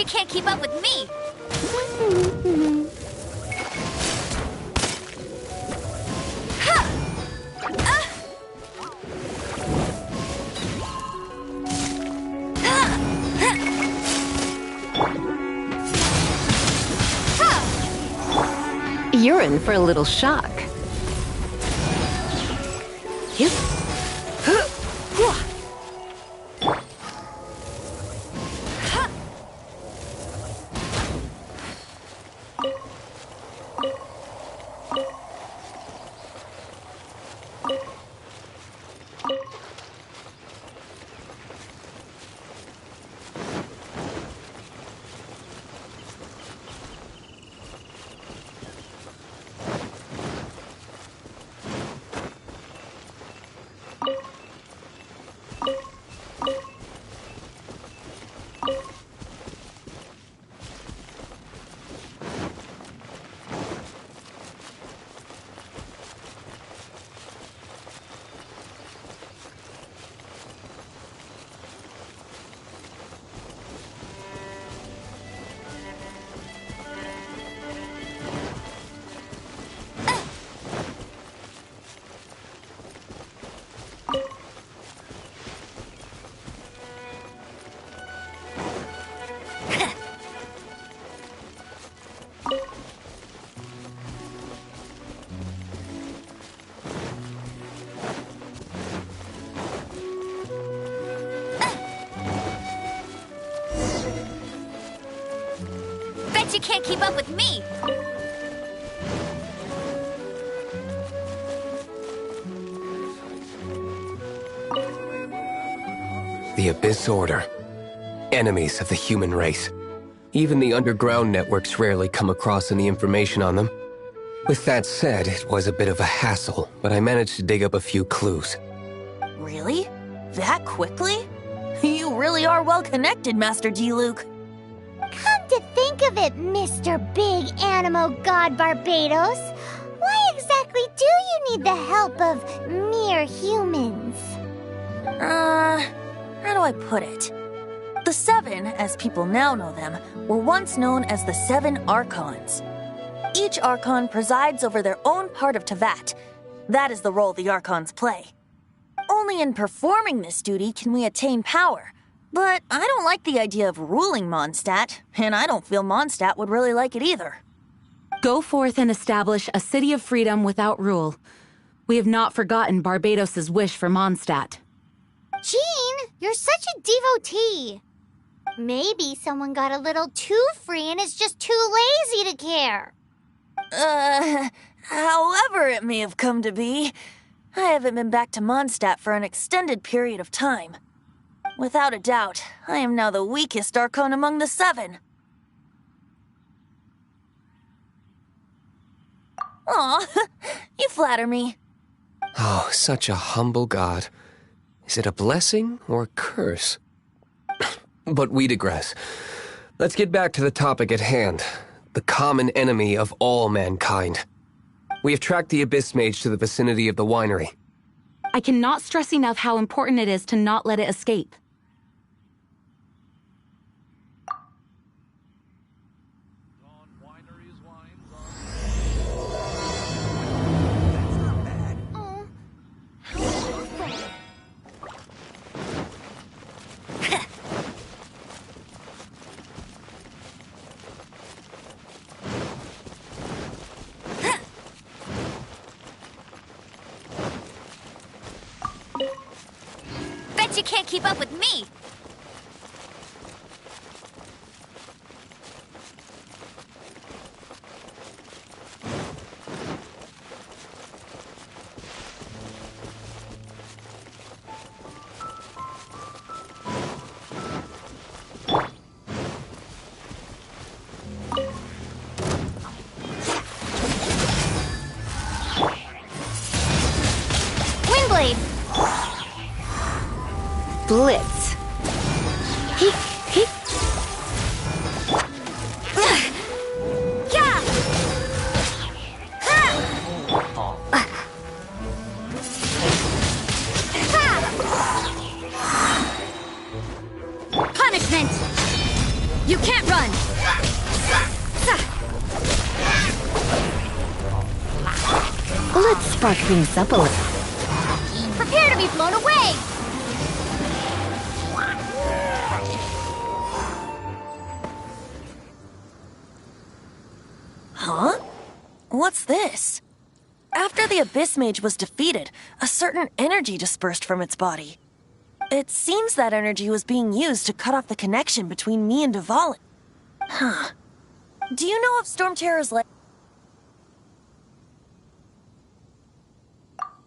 you can't keep up with me! You're in for a little shock. Yep. Bet you can't keep up with me! The Abyss Order. Enemies of the human race. Even the underground networks rarely come across any information on them. With that said, it was a bit of a hassle, but I managed to dig up a few clues. Really? That quickly? You really are well connected, Master D. Luke. Come to think of it, Mr. Big Animo God Barbados, why exactly do you need the help of mere humans? How do I put it? The Seven, as people now know them, were once known as the Seven Archons. Each Archon presides over their own part of Teyvat. That is the role the Archons play. Only in performing this duty can we attain power. But I don't like the idea of ruling Mondstadt, and I don't feel Mondstadt would really like it either. Go forth and establish a city of freedom without rule. We have not forgotten Barbados' wish for Mondstadt. Jean, you're such a devotee. Maybe someone got a little too free and is just too lazy to care. However it may have come to be, I haven't been back to Mondstadt for an extended period of time. Without a doubt, I am now the weakest Archon among the Seven. Aw, you flatter me. Oh, such a humble god. Is it a blessing or a curse? But we digress. Let's get back to the topic at hand. The common enemy of all mankind. We have tracked the Abyss Mage to the vicinity of the winery. I cannot stress enough how important it is to not let it escape. Bet you can't keep up with me! Windblade! Blitz. Dvalin! Let's spark things up a little. Prepare to be blown away! Huh? What's this? After the Abyss Mage was defeated, a certain energy dispersed from its body. It seems that energy was being used to cut off the connection between me and Dvalin. Huh. Do you know of Storm Terror's lair?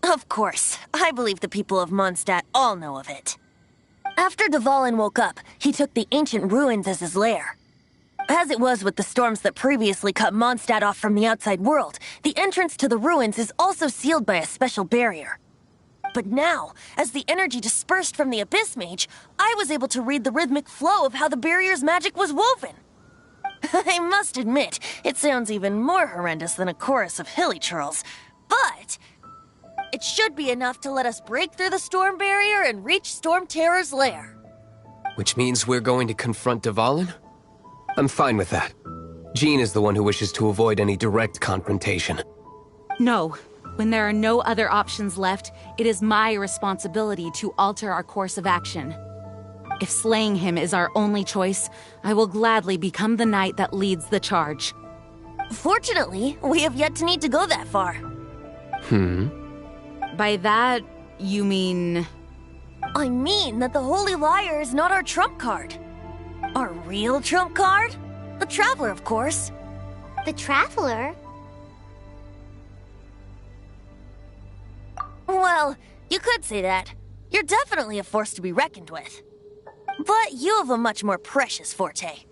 Of course. I believe the people of Mondstadt all know of it. After Dvalin woke up, he took the ancient ruins as his lair. As it was with the storms that previously cut Mondstadt off from the outside world, the entrance to the ruins is also sealed by a special barrier. But now, as the energy dispersed from the Abyss Mage, I was able to read the rhythmic flow of how the barrier's magic was woven. I must admit, it sounds even more horrendous than a chorus of hilly churls, but it should be enough to let us break through the storm barrier and reach Storm Terror's lair. Which means we're going to confront Dvalin? I'm fine with that. Jean is the one who wishes to avoid any direct confrontation. No. When there are no other options left, it is my responsibility to alter our course of action. If slaying him is our only choice, I will gladly become the knight that leads the charge. Fortunately, we have yet to need to go that far. By that, you mean... I mean that the Holy Liar is not our trump card. Our real trump card? The Traveler, of course. The Traveler? Well, you could say that. You're definitely a force to be reckoned with. But you have a much more precious forte.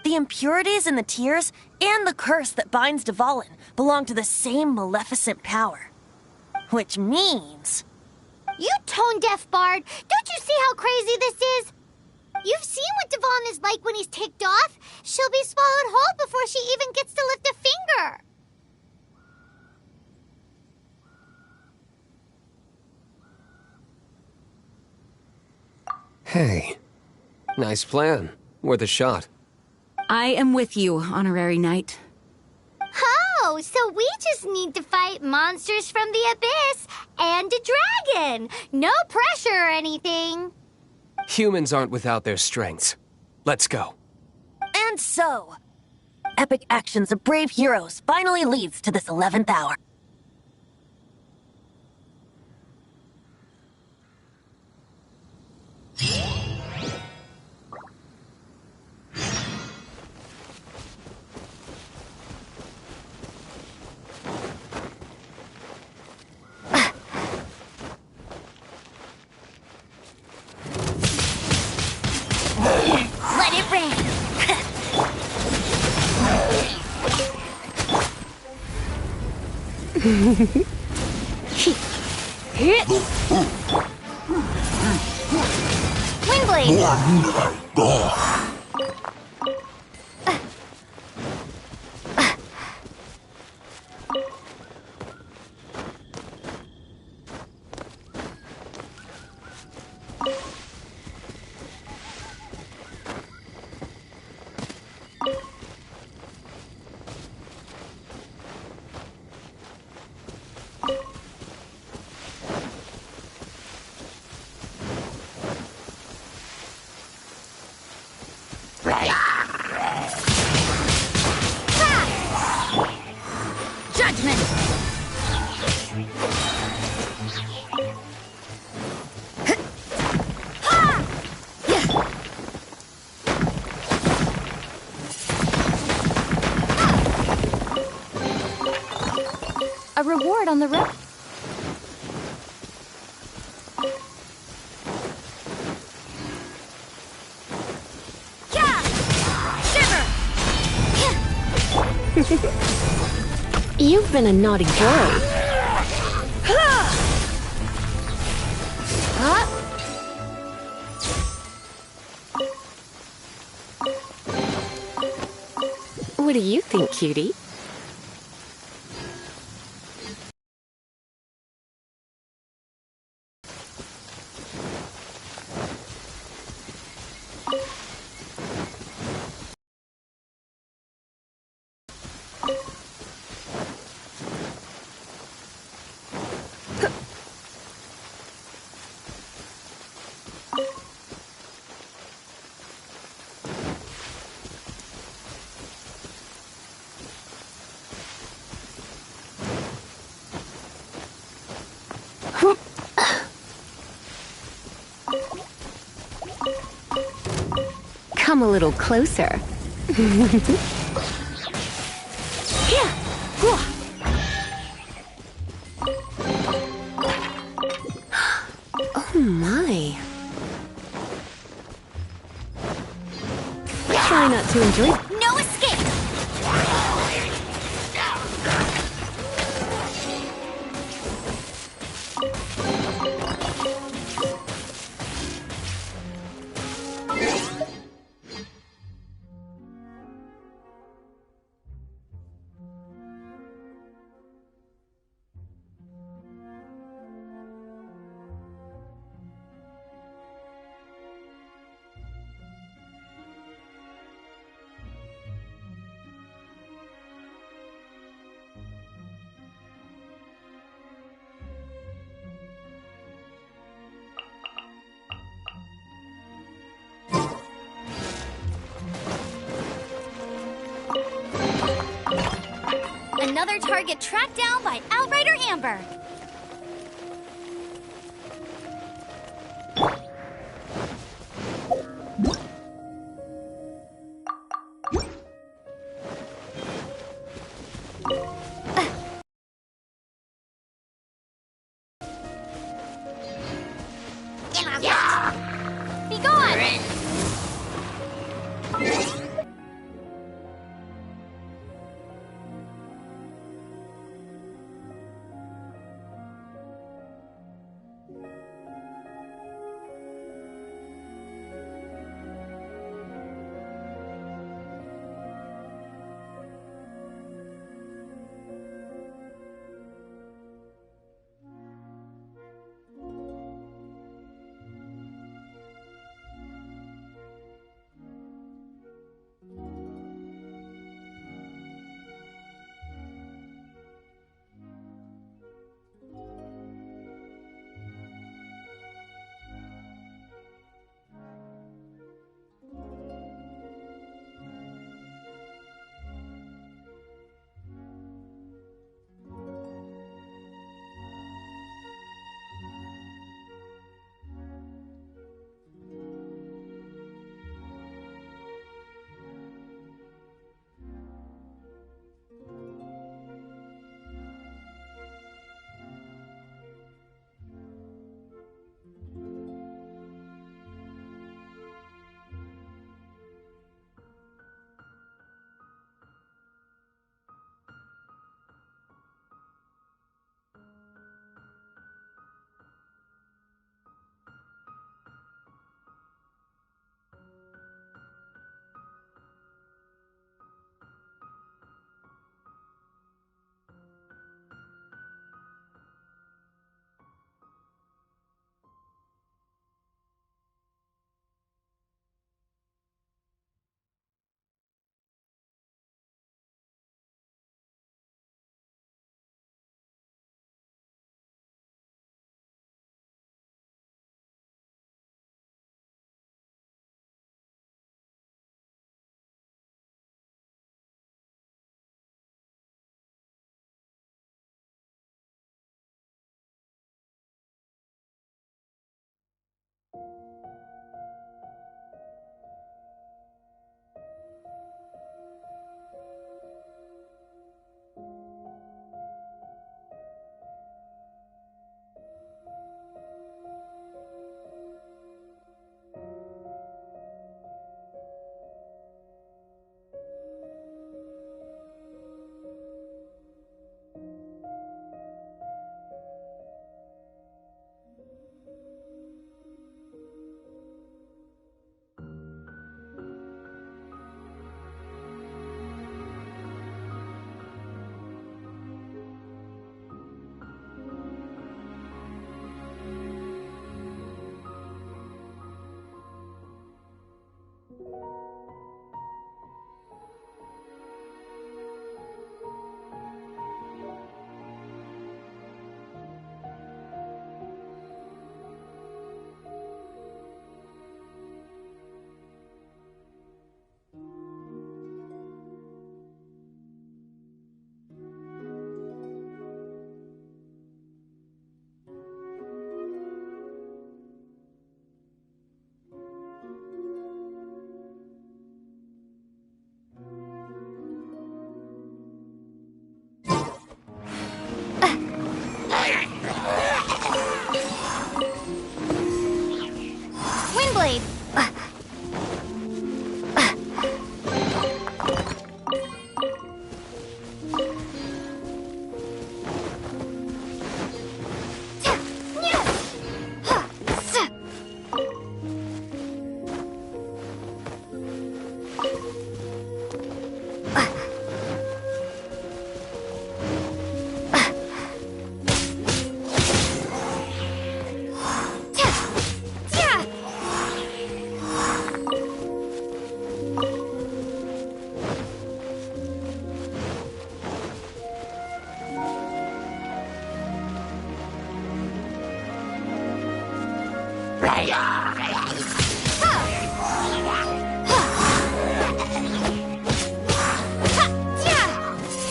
The impurities in the tears and the curse that binds Dvalin belong to the same maleficent power. Which means... You tone-deaf bard! Don't you see how crazy this is? You've seen what Dvalin is like when he's ticked off. She'll be swallowed whole before she even gets to lift a finger. Hey, nice plan. Worth a shot. I am with you, Honorary Knight. Oh, so we just need to fight monsters from the abyss and a dragon. No pressure or anything. Humans aren't without their strengths. Let's go. And so, epic actions of brave heroes finally leads to this 11th hour. Let it rain! Windblade! A reward on the road. You've been a naughty boy. What do you think, cutie? come a little closer. Oh my. Try not to enjoy. No escape! Another target tracked down by Outrider Amber. Be gone!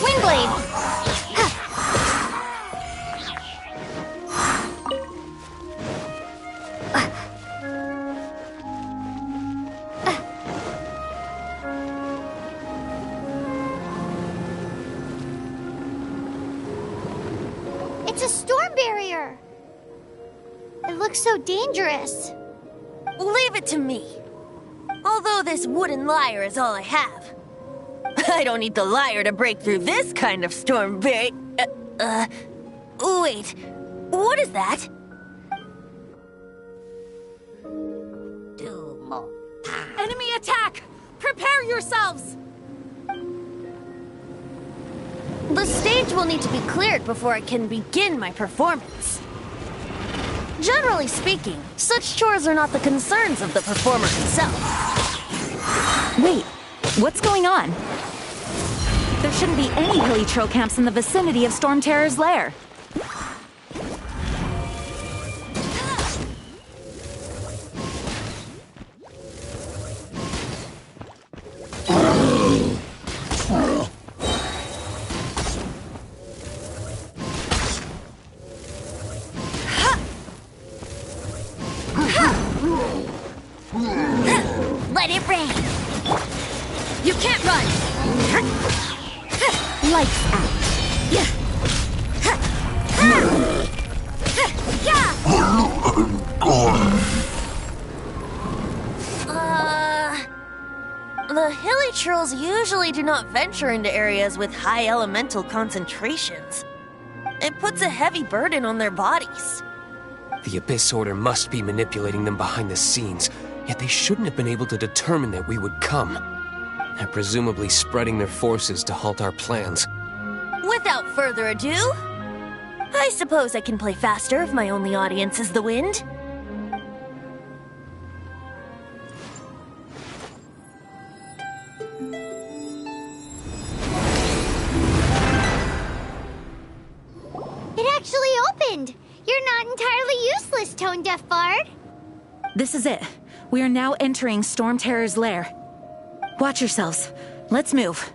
Windblade! It's a storm barrier! It looks so dangerous. Leave it to me. Although this wooden lyre is all I have. I don't need the lyre to break through this kind of storm barrier. Wait. What is that? Enemy attack! Prepare yourselves! The stage will need to be cleared before I can begin my performance. Generally speaking, such chores are not the concerns of the performer himself. Wait, what's going on? There shouldn't be any hilly troll camps in the vicinity of Storm Terror's lair. Let it rain! You can't run! Lights out. The hilly trolls usually do not venture into areas with high elemental concentrations. It puts a heavy burden on their bodies. The Abyss Order must be manipulating them behind the scenes, yet they shouldn't have been able to determine that we would come. They're presumably spreading their forces to halt our plans. Without further ado, I suppose I can play faster if my only audience is the wind. It actually opened! You're not entirely useless, Tone Deaf Bard. This is it. We are now entering Storm Terror's lair. Watch yourselves. Let's move.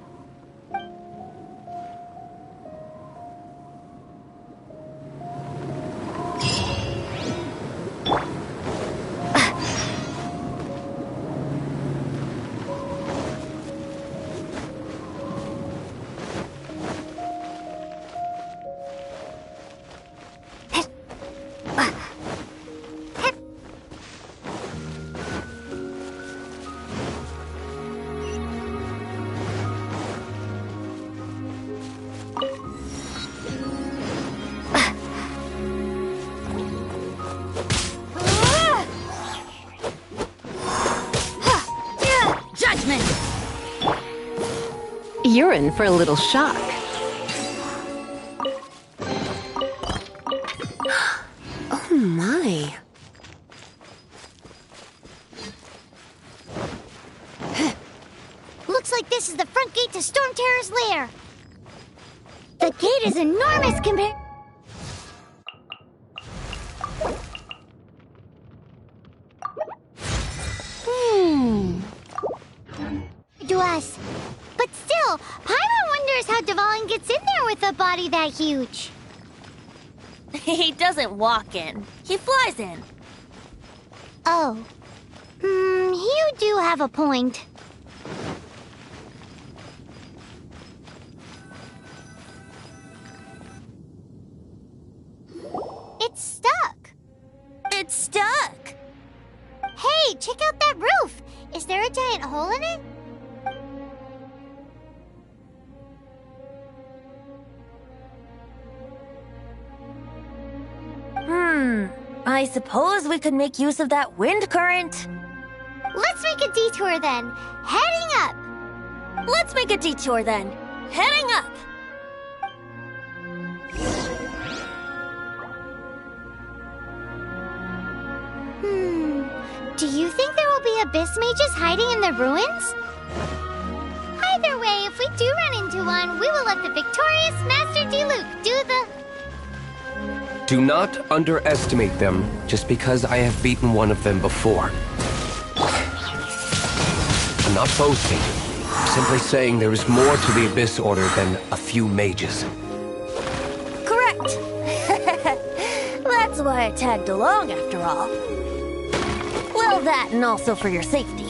You're in for a little shock. Oh my. Looks like this is the front gate to Storm Terror's lair. The gate is enormous compared... to us. But still, Pyro wonders how Dvalin gets in there with a body that huge. He doesn't walk in. He flies in. Oh. You do have a point. It's stuck. It's stuck. Hey, check out that roof. Is there a giant hole in it? I suppose we could make use of that wind current. Let's make a detour then. Heading up. Let's make a detour then. Heading up. Do you think there will be abyss mages hiding in the ruins? Either way, if we do run into one, we will let the victorious Master D. Luke do the... Do not underestimate them just because I have beaten one of them before. I'm not boasting. I'm simply saying there is more to the Abyss Order than a few mages. Correct. That's why I tagged along after all. Well, that and also for your safety.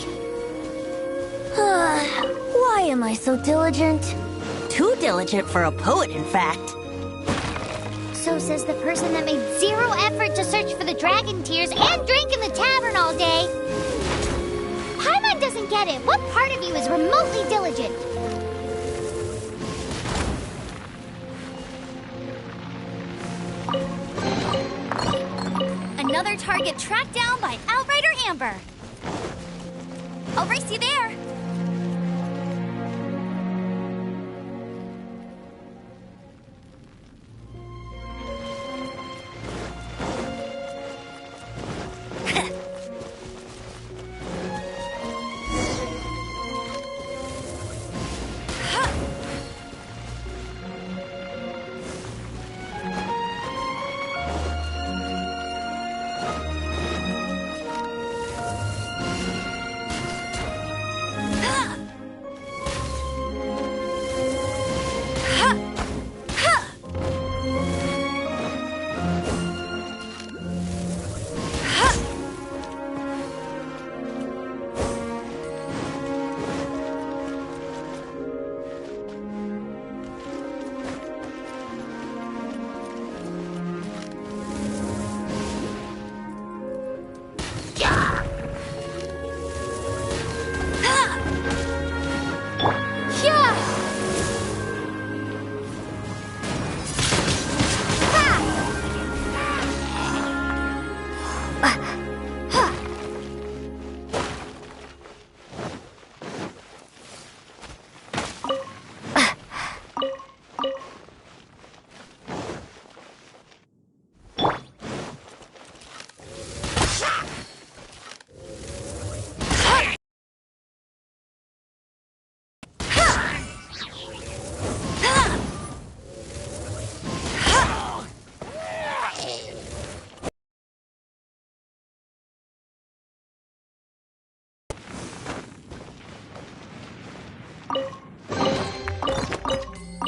Why am I so diligent? Too diligent for a poet, in fact. So says the person that made zero effort to search for the dragon tears and drink in the tavern all day. Paimon doesn't get it. What part of you is remotely diligent? Another target tracked down by Outrider Amber. I'll race you there.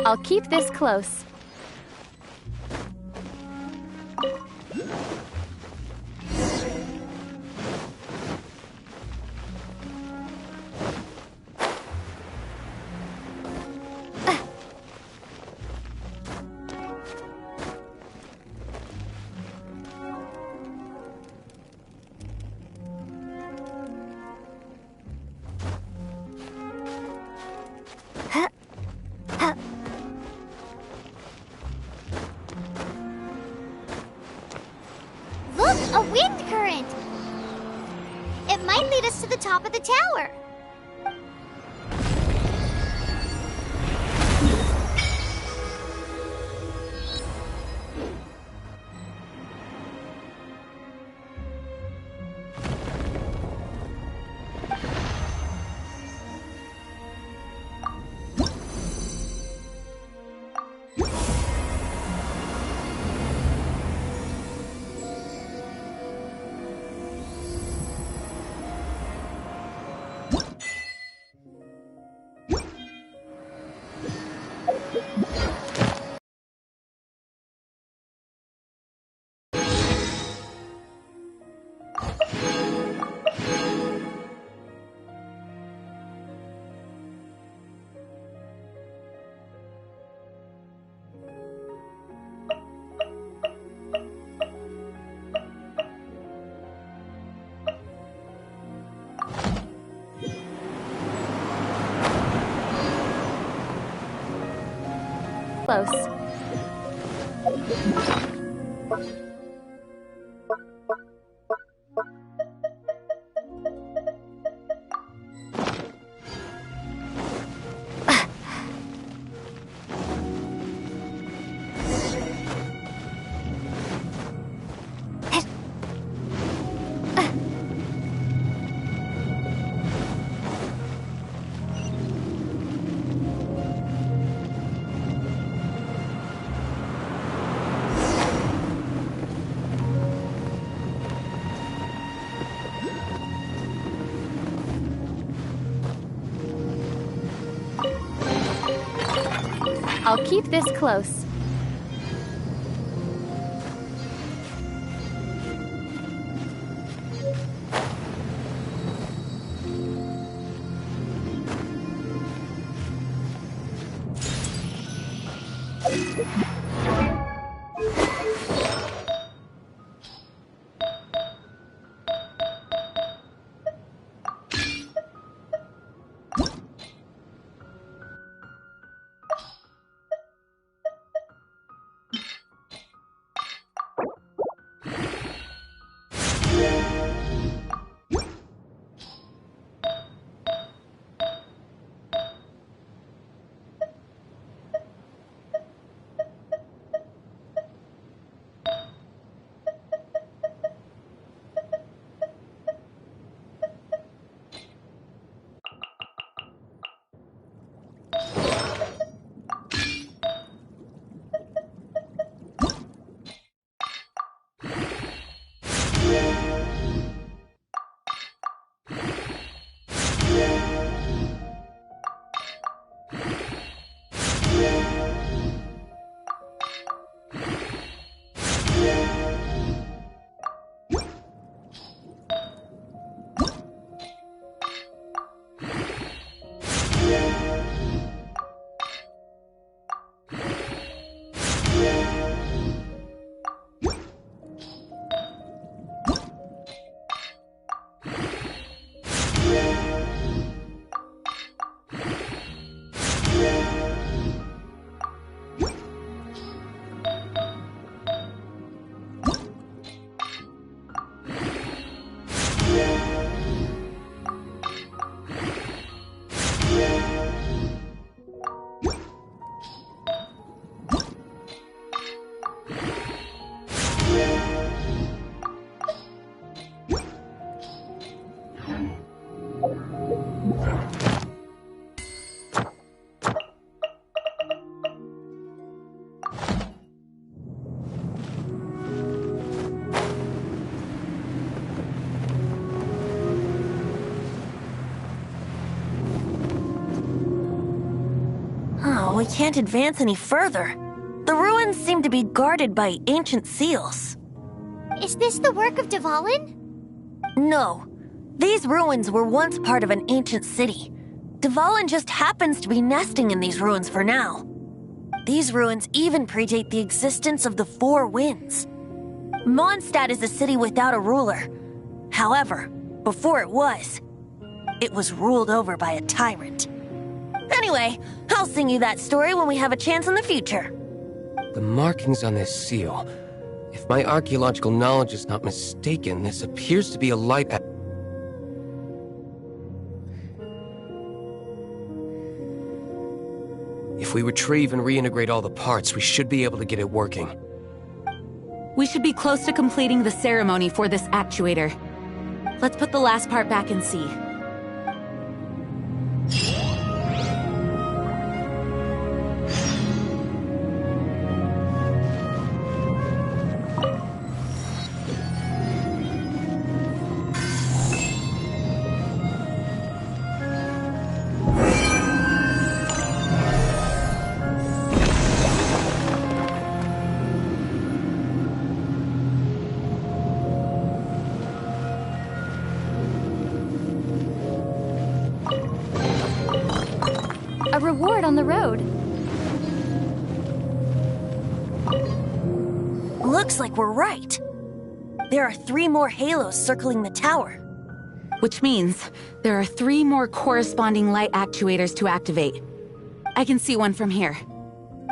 I'll keep this close. Look, a wind current! It might lead us to the top of the tower. Close. I'll keep this close. We can't advance any further. The ruins seem to be guarded by ancient seals. Is this the work of Dvalin? No. These ruins were once part of an ancient city. Dvalin just happens to be nesting in these ruins for now. These ruins even predate the existence of the Four Winds. Mondstadt is a city without a ruler. However, before it was ruled over by a tyrant. Anyway, I'll sing you that story when we have a chance in the future. The markings on this seal. If my archaeological knowledge is not mistaken, this appears to be a light at... If we retrieve and reintegrate all the parts, we should be able to get it working. We should be close to completing the ceremony for this actuator. Let's put the last part back and see. A reward on the road. Looks like we're right. There are 3 more halos circling the tower. Which means there are 3 more corresponding light actuators to activate. I can see one from here.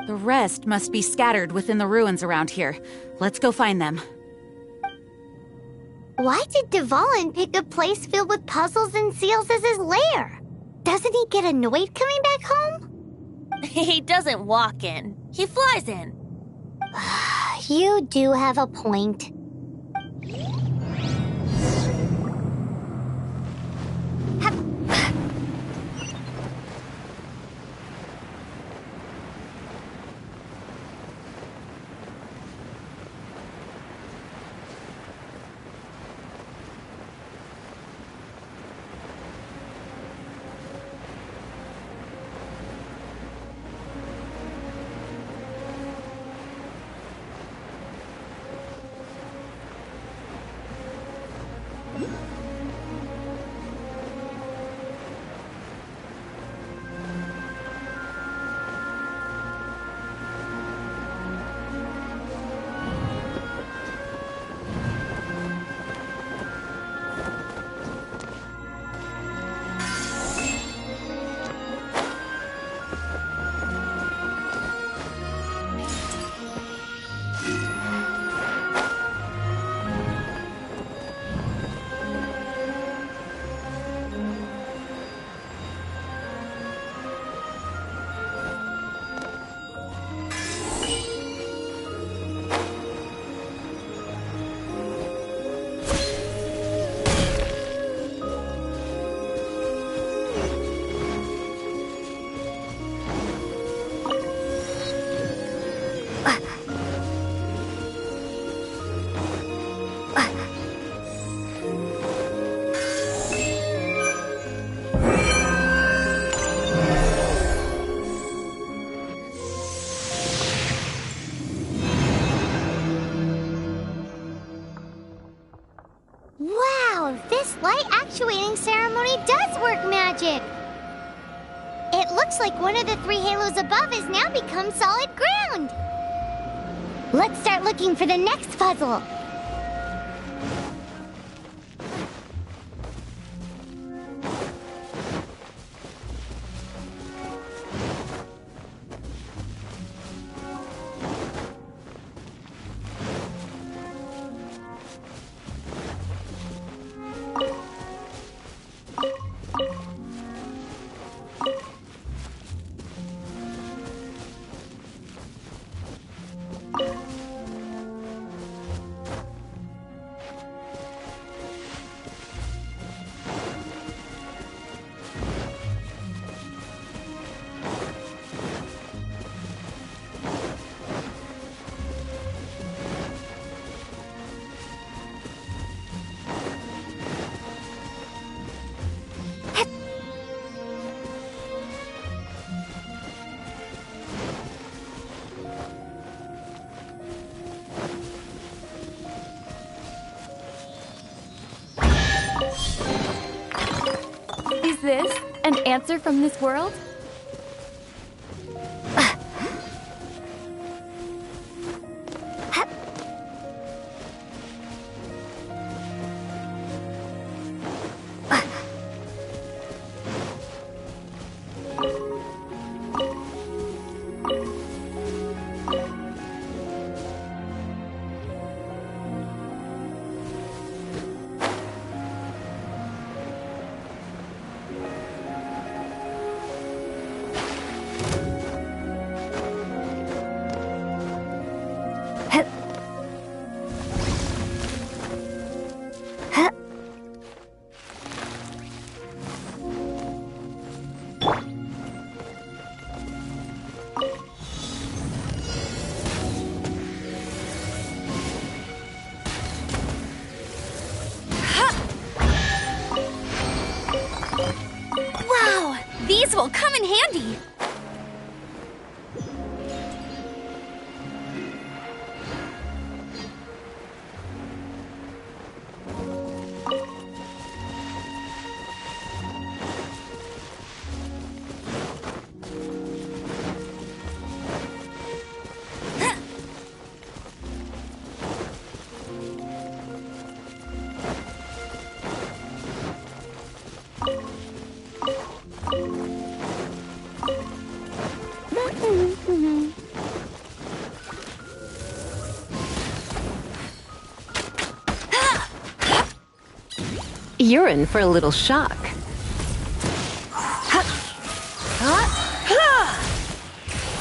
The rest must be scattered within the ruins around here. Let's go find them. Why did Dvalin pick a place filled with puzzles and seals as his lair? Doesn't he get annoyed coming back home? He doesn't walk in. He flies in. You do have a point. Looks like one of the 3 halos above has now become solid ground. Let's start looking for the next puzzle. Is this an answer from this world? Wow, these will come in handy. You're in for a little shock.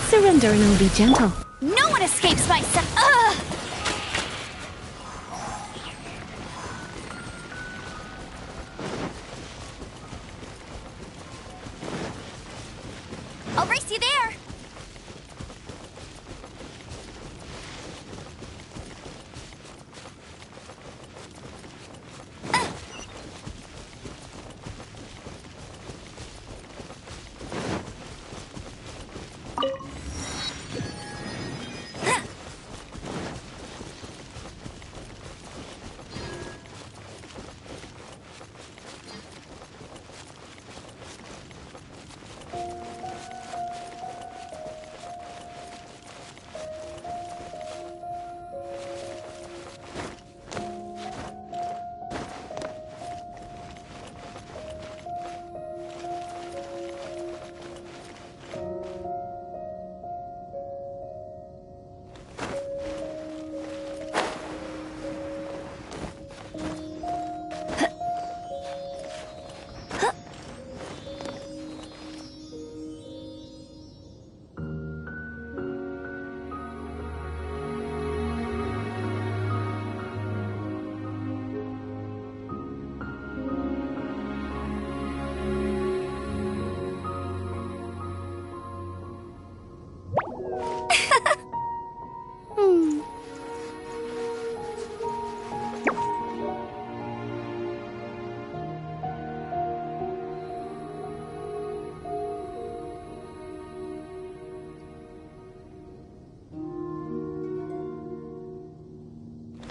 Surrender and I'll be gentle. No one escapes my sight. I'll race you there.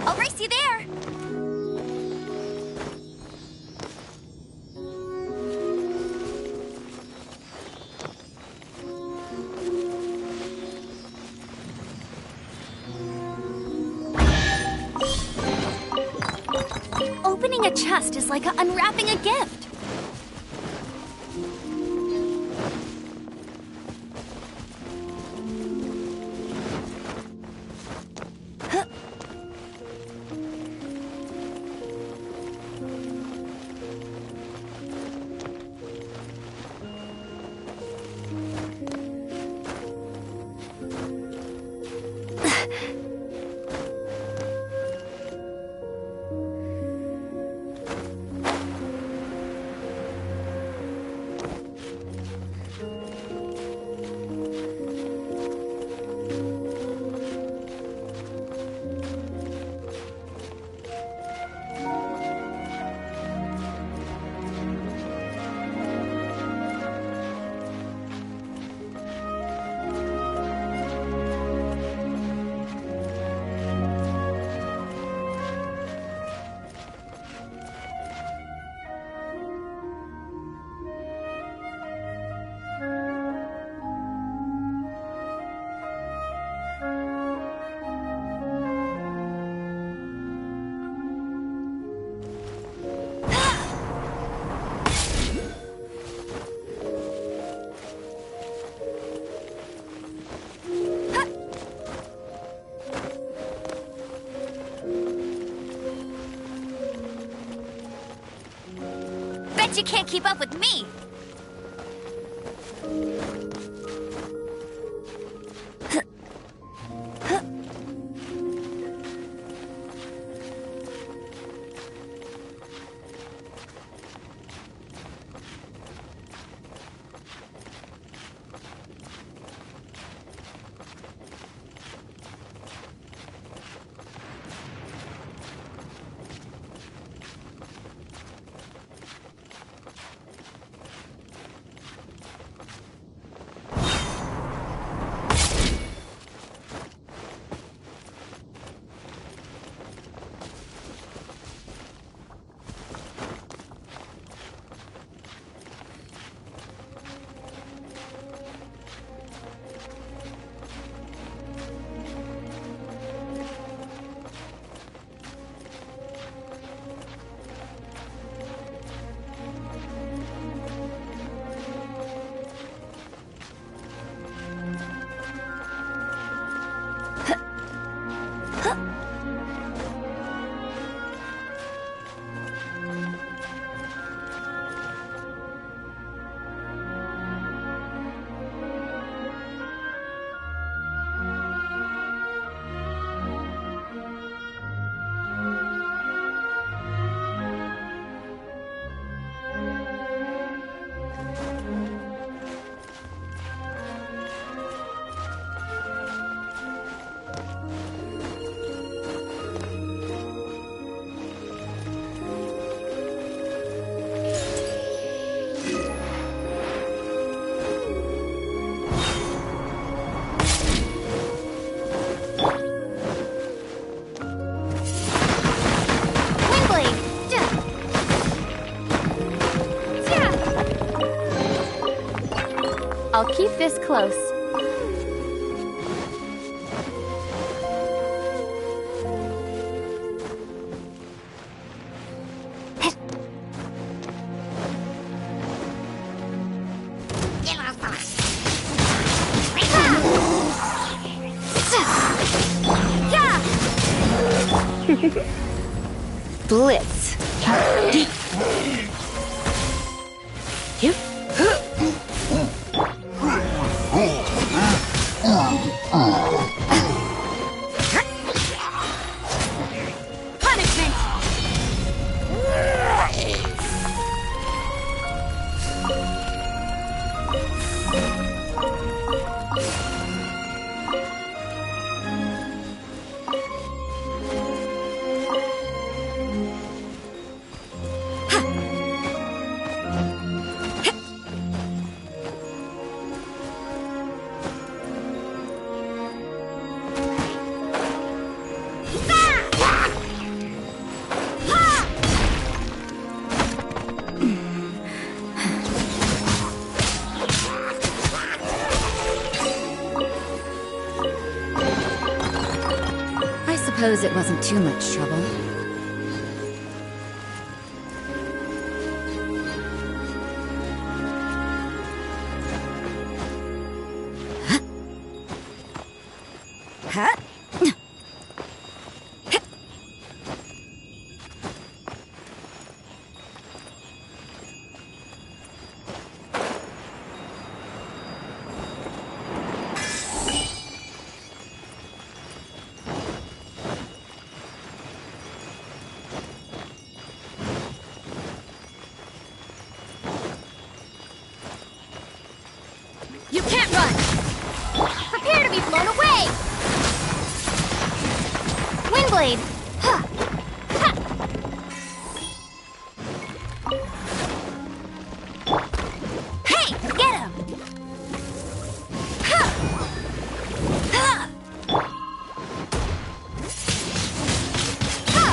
I'll race you there. Unwrapping a chest is like unwrapping a gift. You can't keep up with me. I'll keep this close. Blitz. I suppose it wasn't too much trouble. Huh? You can't run! Prepare to be blown away! Windblade! Huh. Ha. Hey! Get him! Ha. Ha. Ha.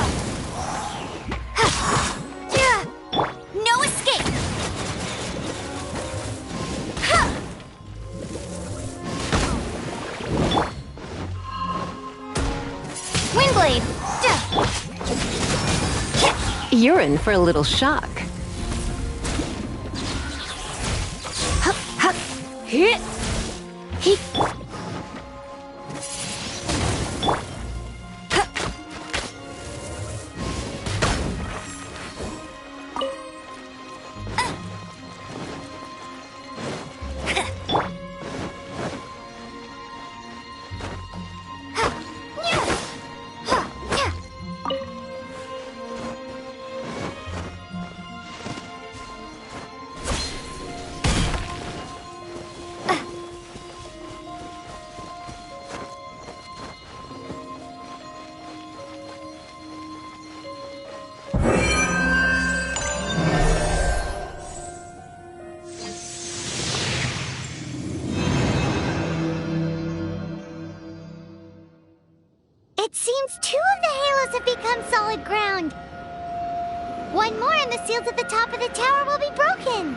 Ha. Yeah. No escape! Ha. Windblade! Duh. You're in for a little shock. Hup, hup. Hit. He. It seems 2 of the halos have become solid ground. 1 more and the seals at the top of the tower will be broken.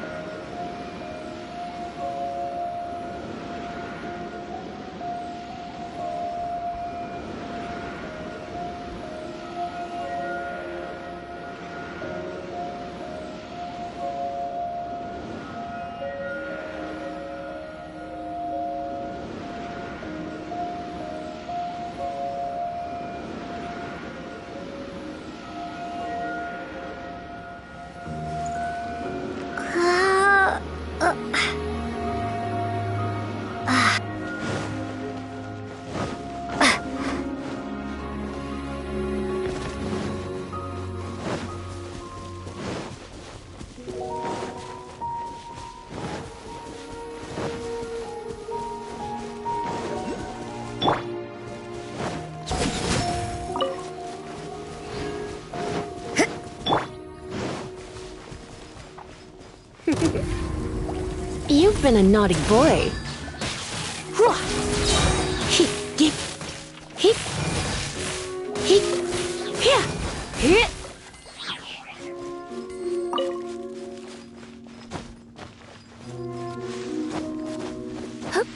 You've been a naughty boy. He. He. He. He. Yeah. Hit. Hup.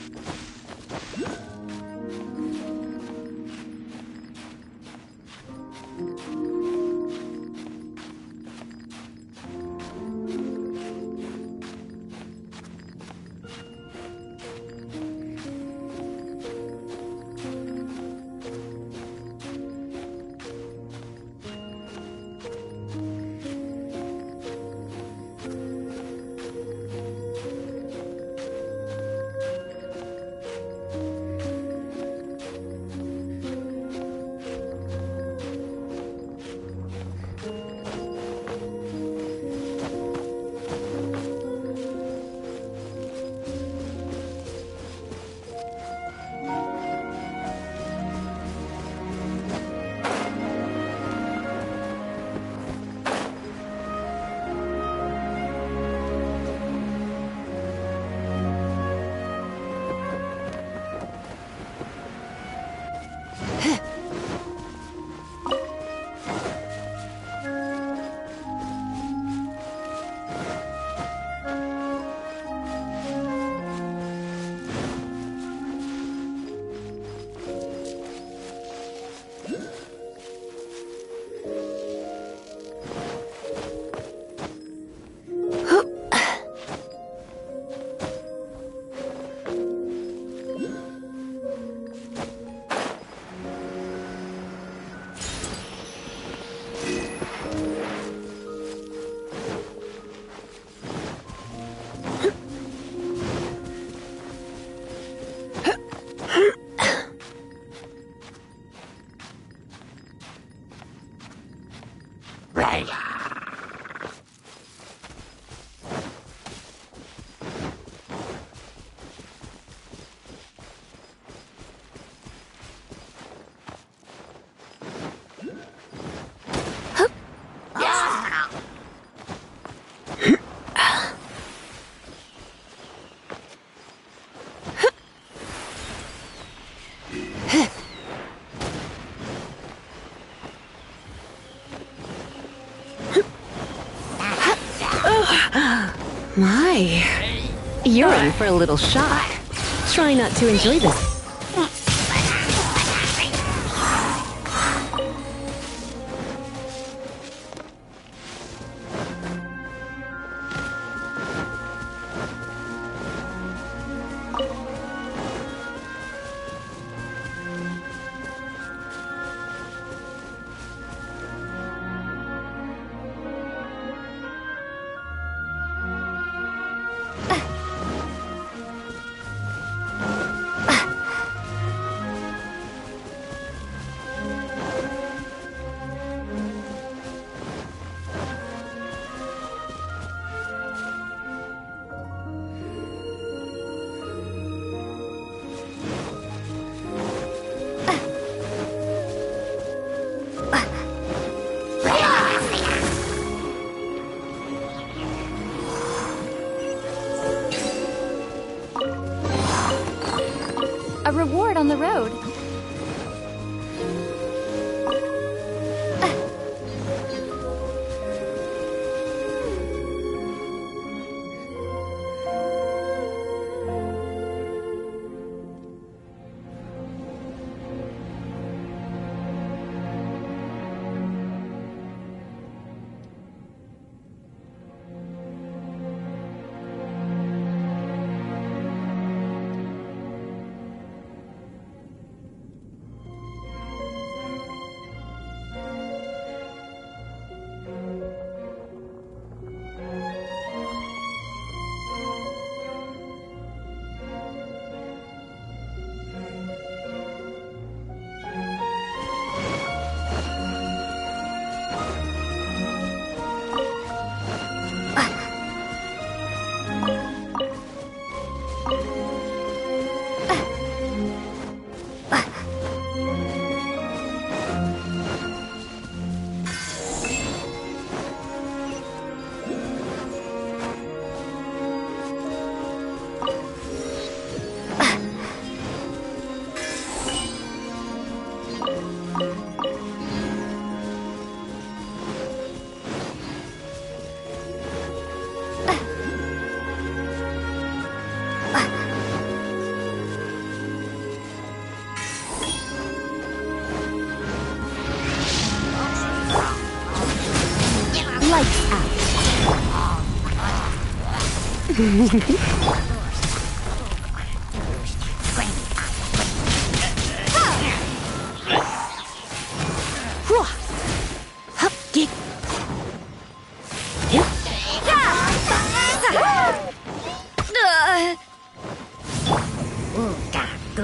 My, you're in for a little shock. Try not to enjoy this. A reward on the road. Lights out.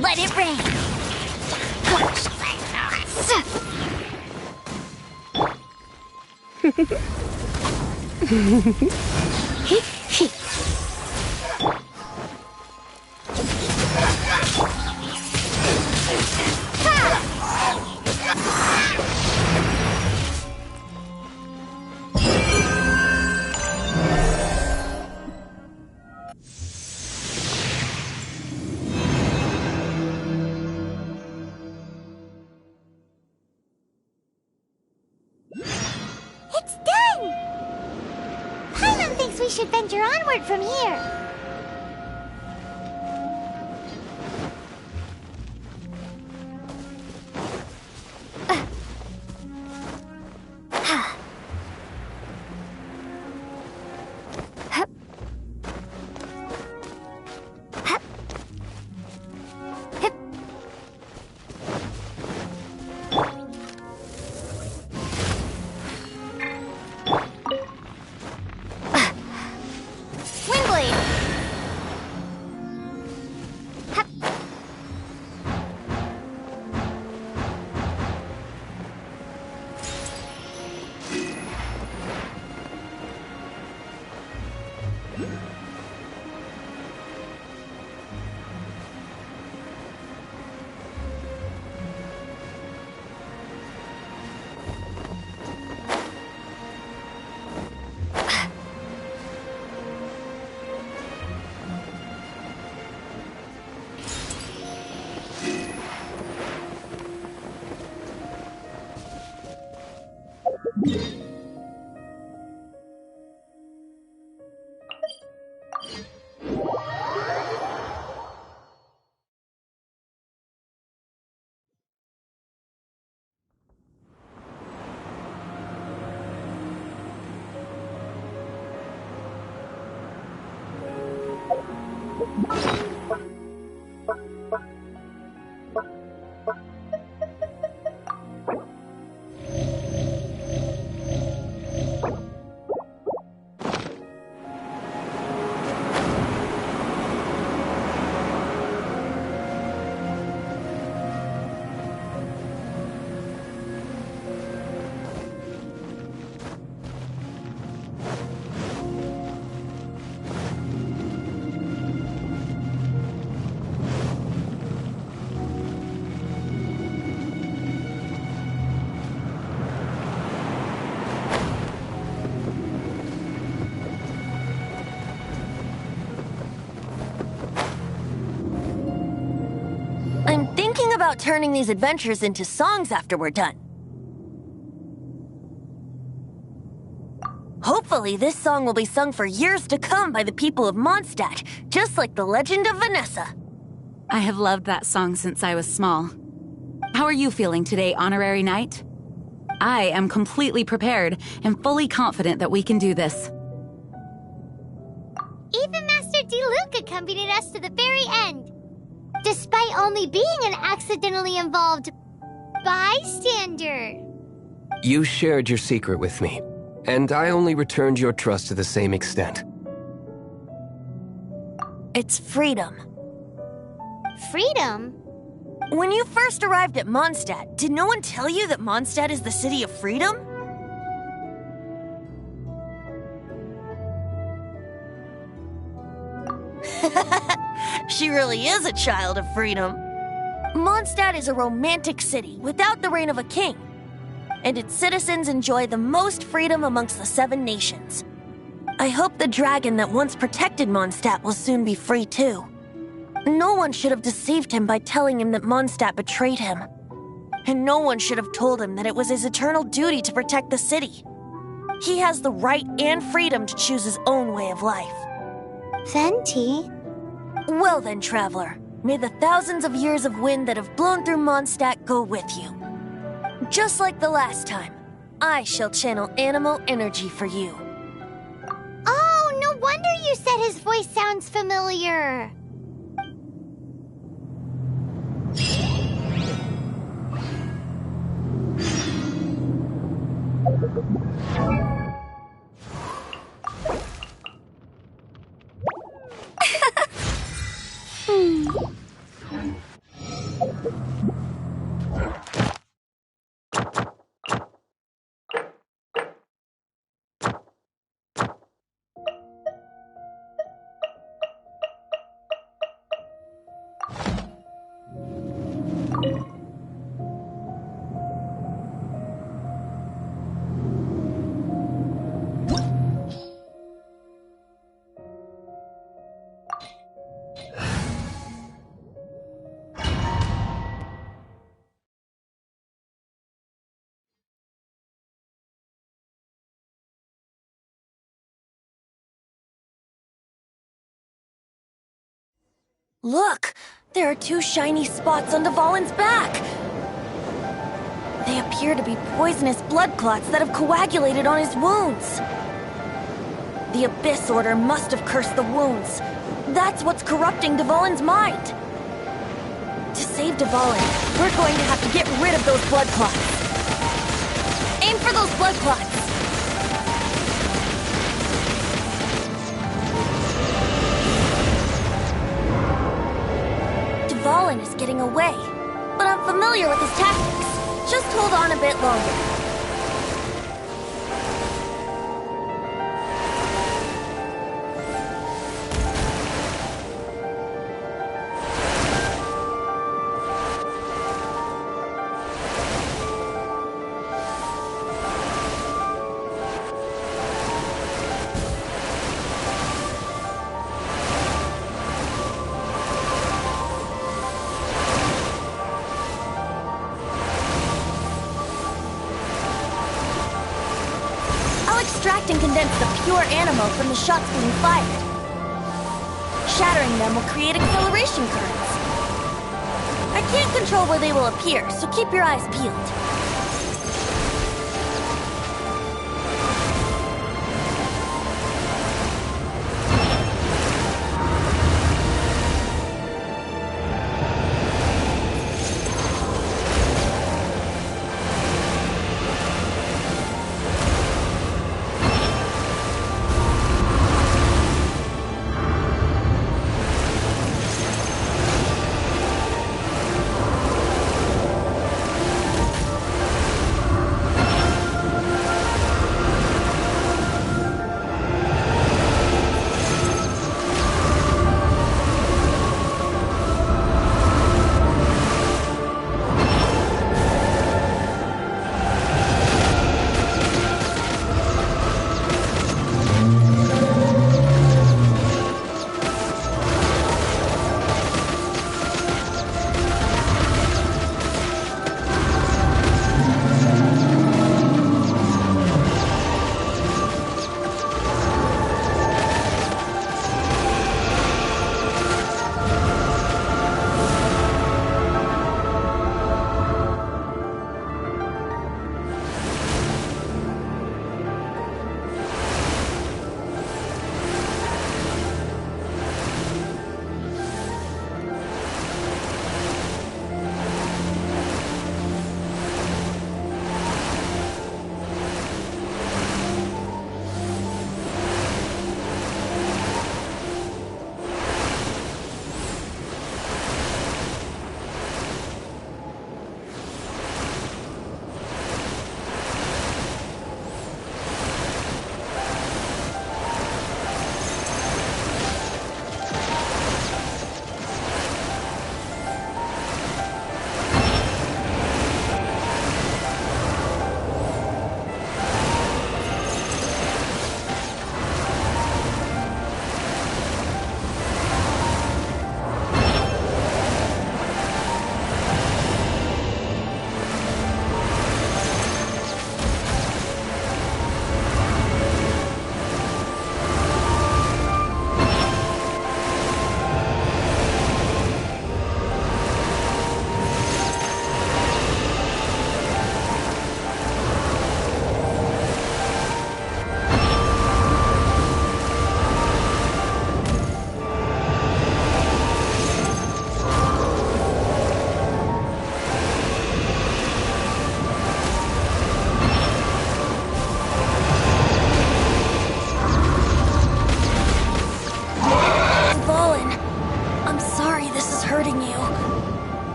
Let it rain. It's done! Paimon thinks we should venture onward from here. Windblade! I'm thinking about turning these adventures into songs after we're done. Hopefully, this song will be sung for years to come by the people of Mondstadt, just like the legend of Vanessa. I have loved that song since I was small. How are you feeling today, Honorary Knight? I am completely prepared and fully confident that we can do this. Even Master D-Luke accompanied us to the very end, despite only being an accidentally involved bystander. You shared your secret with me, and I only returned your trust to the same extent. It's freedom. Freedom? When you first arrived at Mondstadt, did no one tell you that Mondstadt is the city of freedom? She really is a child of freedom. Mondstadt is a romantic city without the reign of a king, and its citizens enjoy the most freedom amongst the 7 nations. I hope the dragon that once protected Mondstadt will soon be free too. No one should have deceived him by telling him that Mondstadt betrayed him. And no one should have told him that it was his eternal duty to protect the city. He has the right and freedom to choose his own way of life. Venti? Well then, traveler, may the thousands of years of wind that have blown through Mondstadt go with you. Just like the last time, I shall channel animal energy for you. Oh, no wonder you said his voice sounds familiar. Look! There are 2 shiny spots on Dvalin's back! They appear to be poisonous blood clots that have coagulated on his wounds. The Abyss Order must have cursed the wounds. That's what's corrupting Dvalin's mind. To save Dvalin, we're going to have to get rid of those blood clots. Aim for those blood clots! Dvalin is getting away, but I'm familiar with his tactics. Just hold on a bit longer. Extract and condense the pure animal from the shots being fired. Shattering them will create acceleration currents. I can't control where they will appear, so keep your eyes peeled.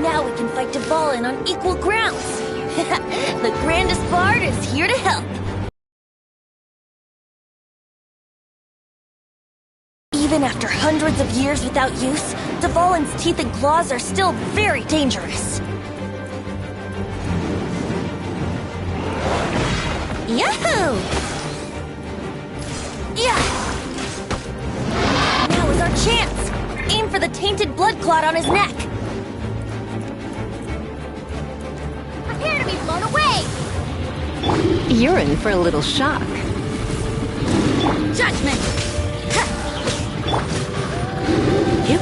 Now we can fight Dvalin on equal grounds. The grandest bard is here to help. Even after hundreds of years without use, Dvalin's teeth and claws are still very dangerous. Yahoo! Yeah! Now is our chance! Aim for the tainted blood clot on his neck. Prepare to be blown away! You're in for a little shock. Judgment! Yep.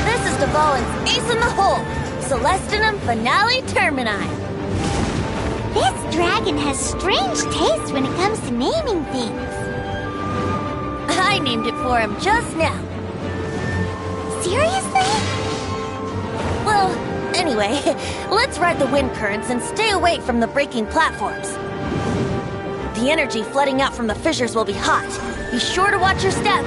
This is Dvalin's ace in the hole! Celestinum Finale Termini! This dragon has strange taste when it comes to naming things. I named it for him just now. Seriously? Well, anyway, let's ride the wind currents and stay away from the breaking platforms. The energy flooding out from the fissures will be hot. Be sure to watch your step.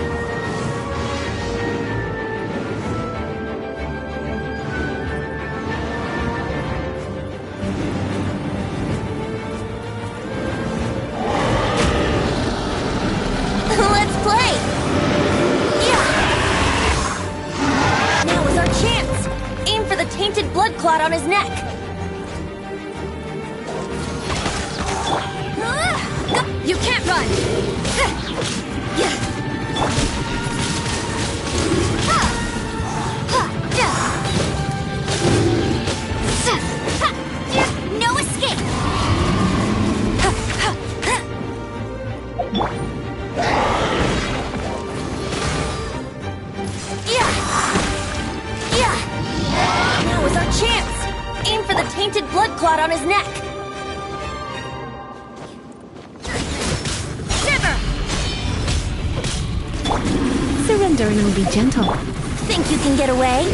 Let's play! Yeah! Now is our chance! Aim for the tainted blood clot on his neck. You can't run! No escape! Now is our chance! Aim for the tainted blood clot on his neck. Surrendering will be gentle. Think you can get away?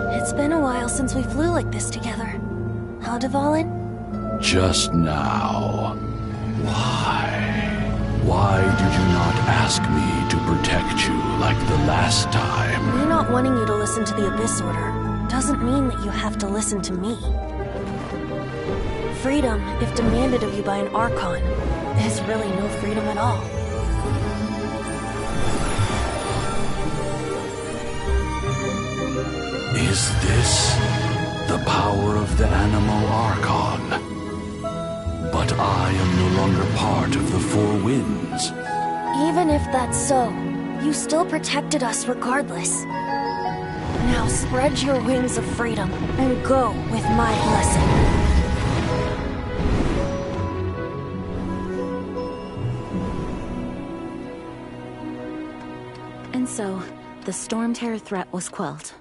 It's been a while since we flew like this together. How, Dvalin? Just now. Why? Why did you not ask me to protect you like the last time? Me not wanting you to listen to the Abyss Order doesn't mean that you have to listen to me. Freedom, if demanded of you by an Archon, is really no freedom at all. Is this the power of the Animal Archon? But I am no longer part of the Four Winds. Even if that's so, you still protected us regardless. Now spread your wings of freedom and go with my blessing. And so, the storm terror threat was quelled.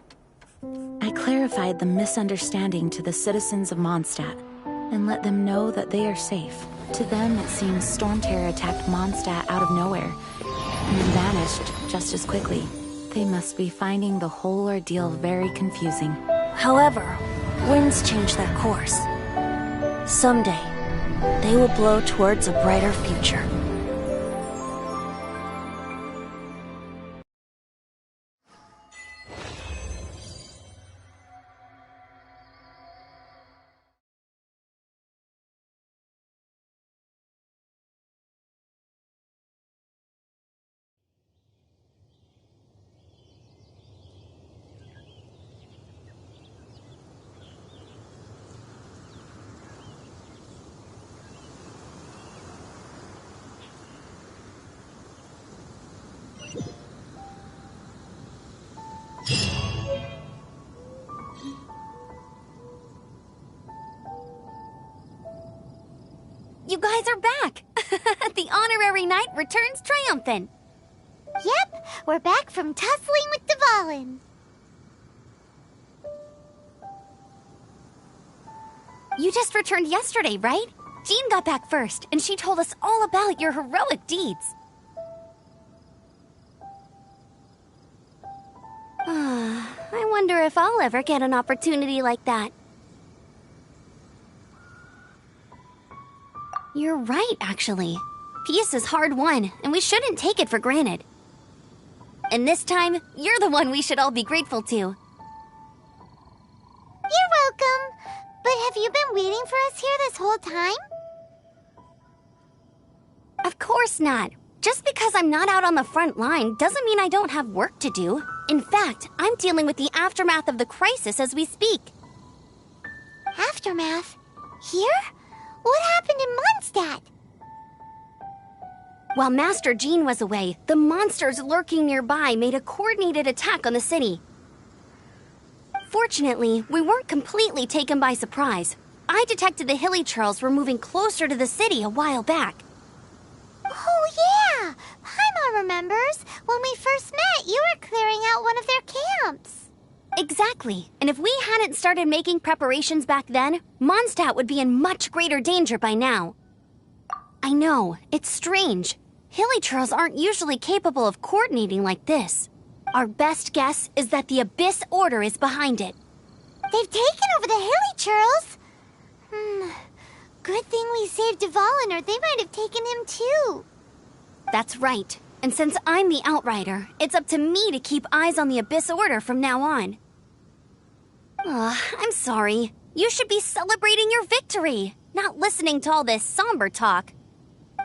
I clarified the misunderstanding to the citizens of Mondstadt, and let them know that they are safe. To them, it seems storm terror attacked Mondstadt out of nowhere, and then vanished just as quickly. They must be finding the whole ordeal very confusing. However, winds change their course. Someday, they will blow towards a brighter future. You guys are back! The honorary knight returns triumphant. Yep, we're back from tussling with Dvalin. You just returned yesterday, right? Jean got back first, and she told us all about your heroic deeds. I wonder if I'll ever get an opportunity like that. You're right, actually. Peace is hard won, and we shouldn't take it for granted. And this time, you're the one we should all be grateful to. You're welcome. But have you been waiting for us here this whole time? Of course not. Just because I'm not out on the front line doesn't mean I don't have work to do. In fact, I'm dealing with the aftermath of the crisis as we speak. Aftermath? Here? What happened in Mondstadt? While Master Jean was away, the monsters lurking nearby made a coordinated attack on the city. Fortunately, we weren't completely taken by surprise. I detected the Hilly Churls were moving closer to the city a while back. Oh, yeah! Paimon remembers. When we first met, you were clearing out one of their camps. Exactly. And if we hadn't started making preparations back then, Mondstadt would be in much greater danger by now. I know, it's strange. Hilly Churls aren't usually capable of coordinating like this. Our best guess is that the Abyss Order is behind it. They've taken over the Hilly Churls? Good thing we saved Dvalin, or they might have taken him too. That's right. And since I'm the Outrider, it's up to me to keep eyes on the Abyss Order from now on. I'm sorry. You should be celebrating your victory, not listening to all this somber talk.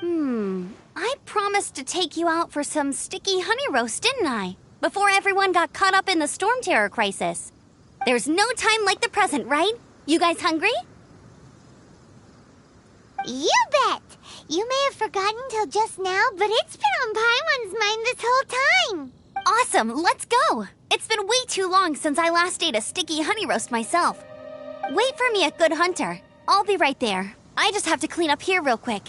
I promised to take you out for some sticky honey roast, didn't I? Before everyone got caught up in the storm terror crisis. There's no time like the present, right? You guys hungry? You bet! You may have forgotten till just now, but it's been on Paimon's mind this whole time. Awesome, let's go! It's been way too long since I last ate a sticky honey roast myself. Wait for me at Good Hunter. I'll be right there. I just have to clean up here real quick.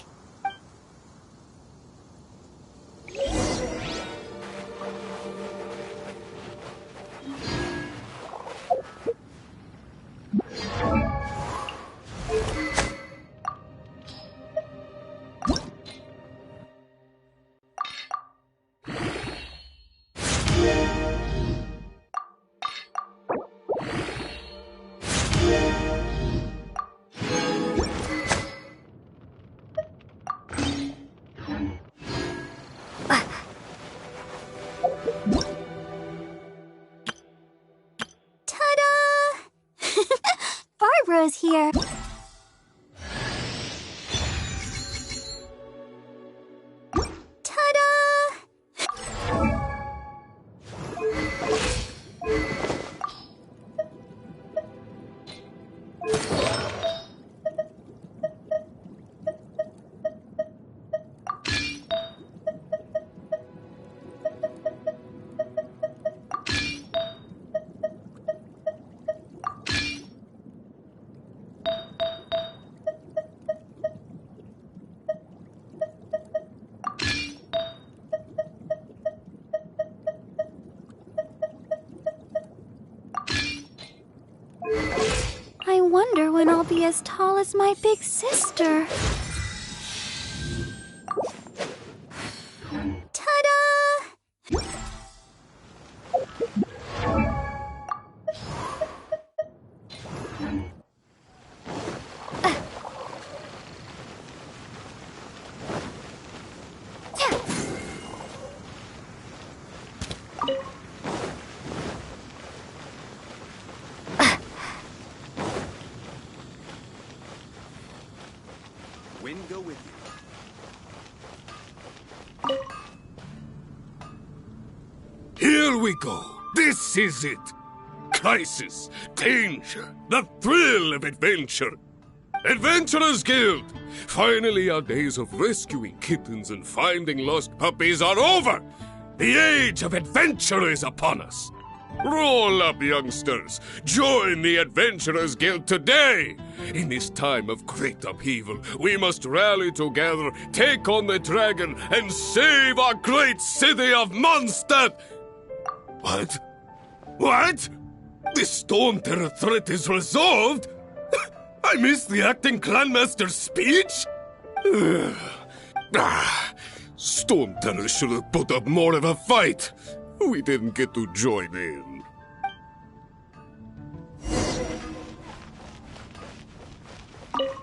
be as tall as my big sister. Ta-da! Wind go with you. Here we go. This is it. Crisis, danger, the thrill of adventure. Adventurers Guild! Finally, our days of rescuing kittens and finding lost puppies are over. The age of adventure is upon us. Roll up, youngsters. Join the Adventurers Guild today. In this time of great upheaval, we must rally together, take on the dragon, and save our great city of Mondstadt. What? What? The Storm Terror threat is resolved? I missed the acting clanmaster's speech? Storm Terror should have put up more of a fight. We didn't get to join in.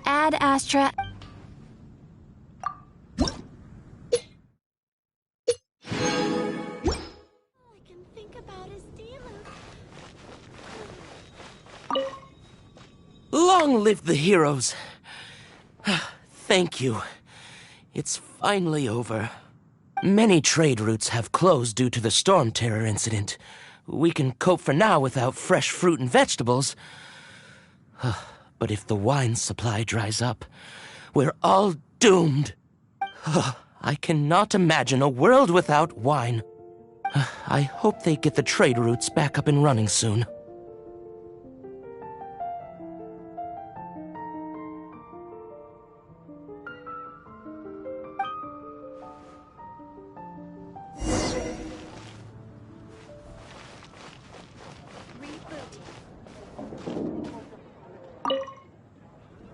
Ad Astra. Long live the heroes. Thank you. It's finally over. Many trade routes have closed due to the Storm Terror incident. We can cope for now without fresh fruit and vegetables. But if the wine supply dries up, we're all doomed. I cannot imagine a world without wine. I hope they get the trade routes back up and running soon.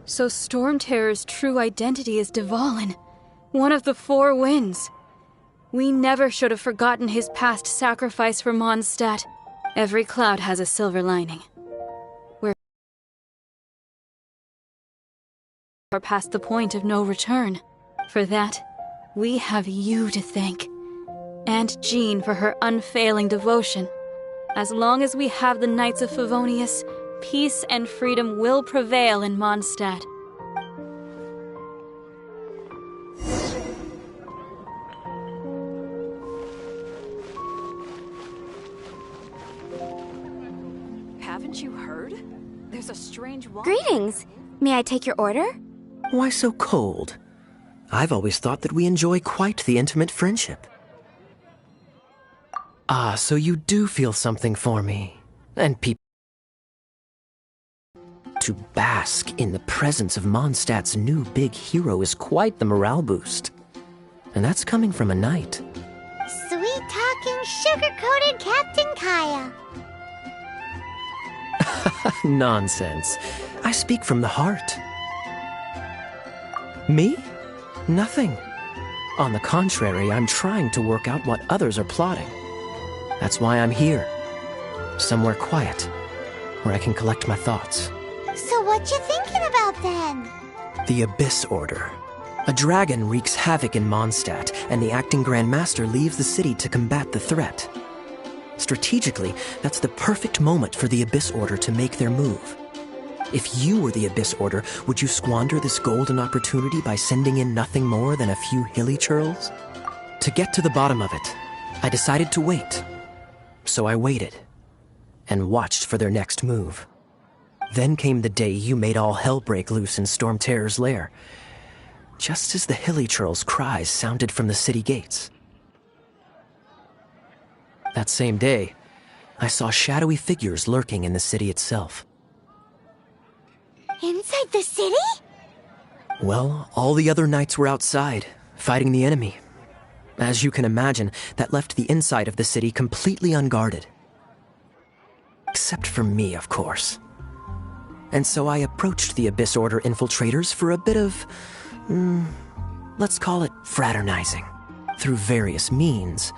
So Storm Terror's true identity is Dvalin, one of the four winds. We never should have forgotten his past sacrifice for Mondstadt. Every cloud has a silver lining. We're past the point of no return. For that, we have you to thank. And Jean for her unfailing devotion. As long as we have the Knights of Favonius, peace and freedom will prevail in Mondstadt. Haven't you heard? There's a strange wine. Greetings. May I take your order? Why so cold? I've always thought that we enjoy quite the intimate friendship. Ah, so you do feel something for me. And people to bask in the presence of Mondstadt's new big hero is quite the morale boost. And that's coming from a knight. Sweet-talking, sugar-coated Captain Kaya. Nonsense. I speak from the heart. Me? Nothing. On the contrary, I'm trying to work out what others are plotting. That's why I'm here. Somewhere quiet, where I can collect my thoughts. So what you thinking about then? The Abyss Order. A dragon wreaks havoc in Mondstadt, and the acting Grand Master leaves the city to combat the threat. Strategically, that's the perfect moment for the Abyss Order to make their move. If you were the Abyss Order, would you squander this golden opportunity by sending in nothing more than a few hilly churls? To get to the bottom of it, I decided to wait. So I waited, and watched for their next move. Then came the day you made all hell break loose in Storm Terror's lair, just as the hilly churls' cries sounded from the city gates. That same day, I saw shadowy figures lurking in the city itself. Inside the city? Well, all the other knights were outside, fighting the enemy. As you can imagine, that left the inside of the city completely unguarded. Except for me, of course. and so I approached the Abyss Order infiltrators for a bit of, let's call it fraternizing. Through various means,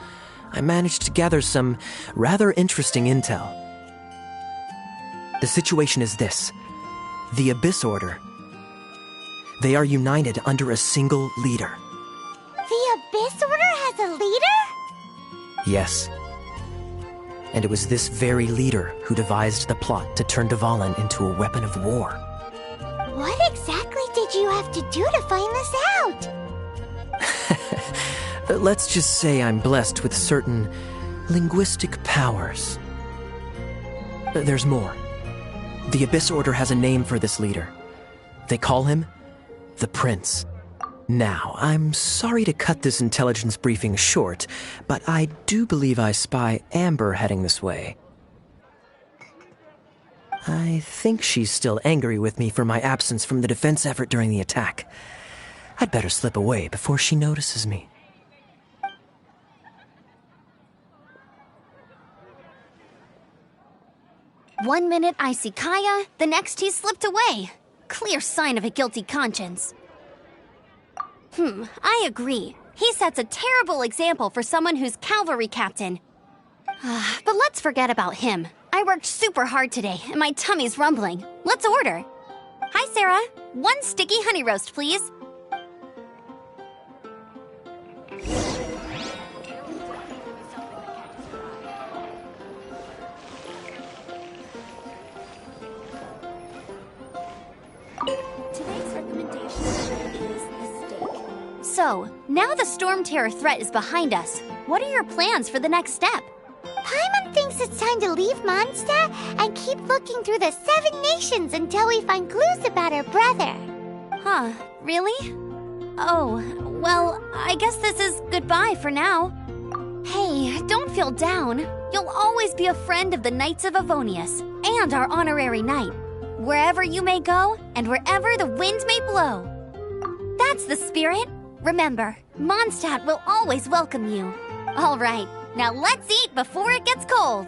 I managed to gather some rather interesting intel. The situation is this. The Abyss Order. They are united under a single leader. The Abyss Order has a leader? Yes. And it was this very leader who devised the plot to turn Dvalin into a weapon of war. What exactly did you have to do to find this out? Let's just say I'm blessed with certain linguistic powers. There's more. The Abyss Order has a name for this leader. They call him the Prince. Now, I'm sorry to cut this intelligence briefing short, but I do believe I spy Amber heading this way. I think she's still angry with me for my absence from the defense effort during the attack. I'd better slip away before she notices me. One minute I see Kaya, the next he slipped away. Clear sign of a guilty conscience. I agree. He sets a terrible example for someone who's cavalry captain. But let's forget about him. I worked super hard today, and my tummy's rumbling. Let's order. Hi, Sarah. 1 sticky honey roast, please. Today's recommendation is the steak. So, now the Storm Terror threat is behind us. What are your plans for the next step? Paimon thinks it's time to leave Mondstadt and keep looking through the 7 nations until we find clues about her brother. Huh, really? Oh, well, I guess this is goodbye for now. Hey, don't feel down. You'll always be a friend of the Knights of Avonius and our honorary knight. Wherever you may go and wherever the wind may blow. That's the spirit. Remember, Mondstadt will always welcome you. All right, now let's eat before it gets cold.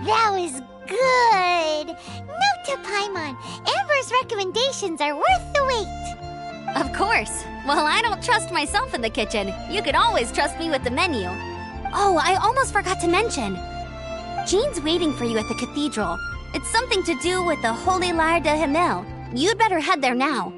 That was good. Note to Paimon, Amber's recommendations are worth the wait. Of course. Well, I don't trust myself in the kitchen. You could always trust me with the menu. Oh, I almost forgot to mention. Jean's waiting for you at the cathedral. It's something to do with the Holy Lyre de Himmel. You'd better head there now.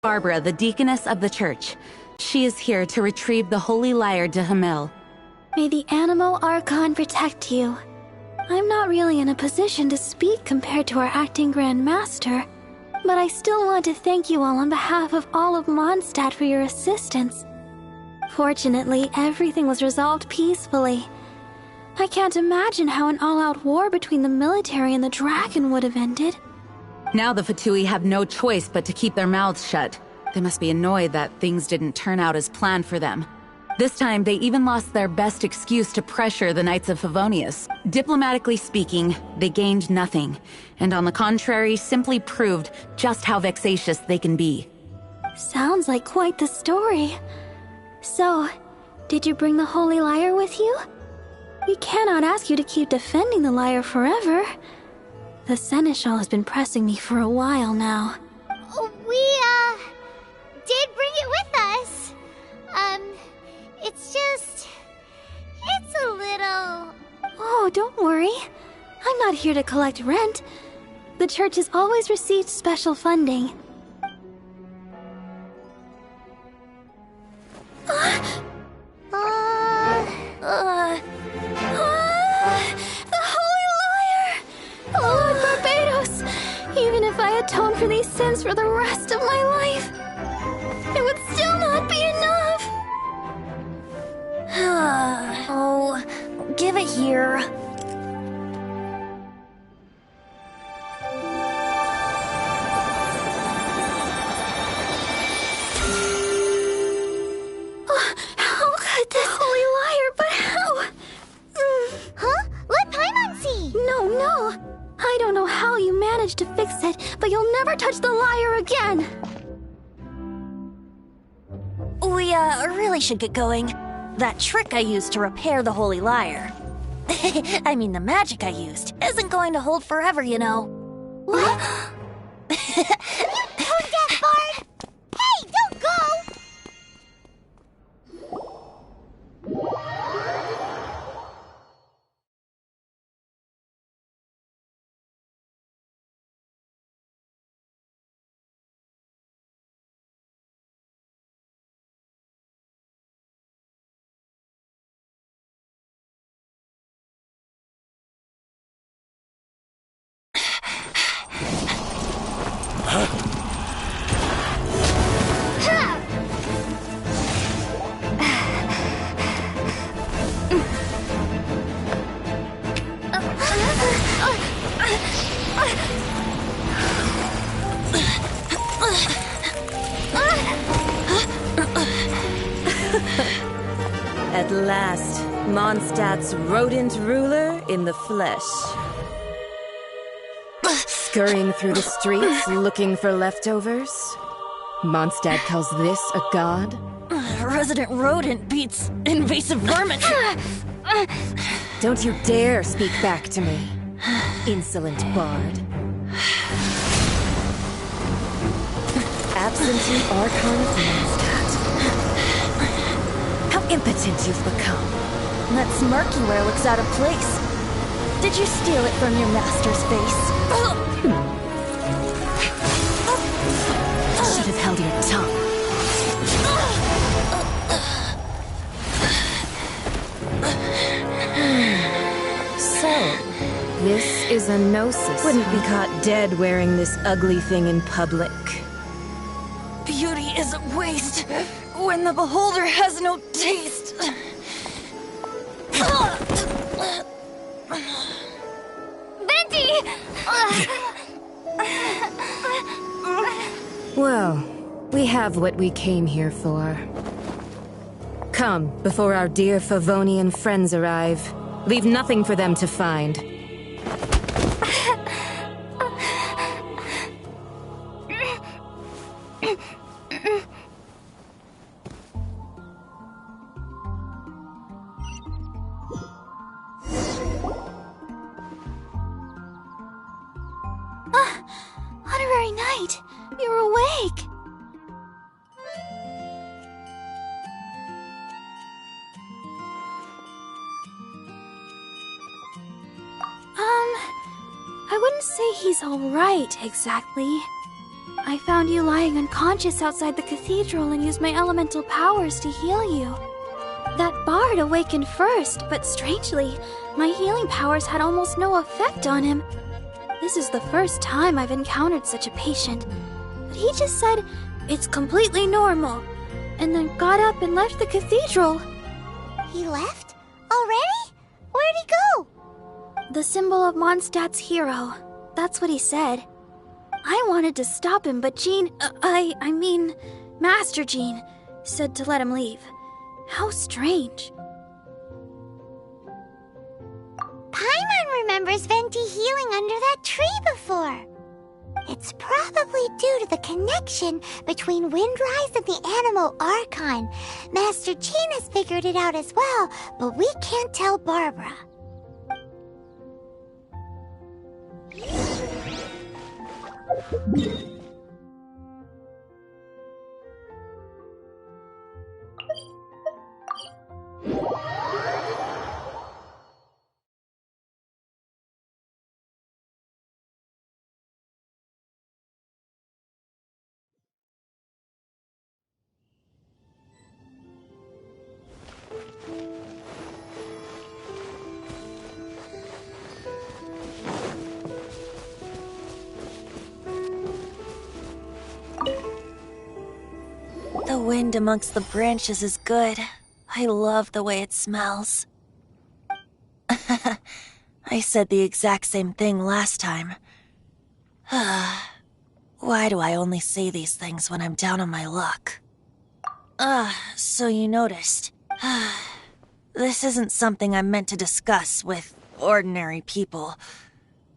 Barbara, the deaconess of the church. She is here to retrieve the Holy Lyre de Himmel. May the Animo Archon protect you. I'm not really in a position to speak compared to our acting Grand Master, but I still want to thank you all on behalf of all of Mondstadt for your assistance. Fortunately, everything was resolved peacefully. I can't imagine how an all-out war between the military and the dragon would have ended. Now the Fatui have no choice but to keep their mouths shut. They must be annoyed that things didn't turn out as planned for them. This time, they even lost their best excuse to pressure the Knights of Favonius. Diplomatically speaking, they gained nothing, and on the contrary, simply proved just how vexatious they can be. Sounds like quite the story. So, did you bring the Holy Lyre with you? We cannot ask you to keep defending the lyre forever. The Seneschal has been pressing me for a while now. We, did bring it with us. It's a little... Oh, don't worry. I'm not here to collect rent. The church has always received special funding. The Holy Lyre! Lord Barbados! Even if I atone for these sins for the rest of my life, it would still not be enough! Oh, give it here. How could this Holy Lyre, but how? Huh? Let Paimon see! No. I don't know how you managed to fix it, but you'll never touch the lyre again! We, really should get going. That trick I used to repair the Holy Lyre. I mean, the magic I used isn't going to hold forever, you know. What? Tone deaf, Bard! Hey, don't go! At last, Mondstadt's rodent ruler in the flesh. Scurrying through the streets looking for leftovers? Mondstadt calls this a god? Resident rodent beats invasive vermin. Don't you dare speak back to me, insolent bard. Absentee Archon of Mondstadt. How impotent you've become. That smirky wear looks out of place. Did you steal it from your master's face? Should have held your tongue. So, this is a gnosis. Wouldn't be caught dead wearing this ugly thing in public. Beauty is a waste when the beholder has no taste. Venti! Well, we have what we came here for. Come, before our dear Favonian friends arrive. Leave nothing for them to find. Honorary Knight, you're awake! I wouldn't say he's alright, exactly. I found you lying unconscious outside the cathedral and used my elemental powers to heal you. That bard awakened first, but strangely, my healing powers had almost no effect on him. This is the first time I've encountered such a patient, but he just said it's completely normal, and then got up and left the cathedral. He left? Already? Where'd he go? The symbol of Mondstadt's hero. That's what he said. I wanted to stop him, but Jean, I mean, Master Jean, said to let him leave. How strange. Paimon remembers Venti healing under that tree before. It's probably due to the connection between Windrise and the Animal Archon. Master Jean has figured it out as well, but we can't tell Barbara. The wind amongst the branches is good. I love the way it smells. I said the exact same thing last time. Why do I only say these things when I'm down on my luck? So you noticed. This isn't something I'm meant to discuss with ordinary people,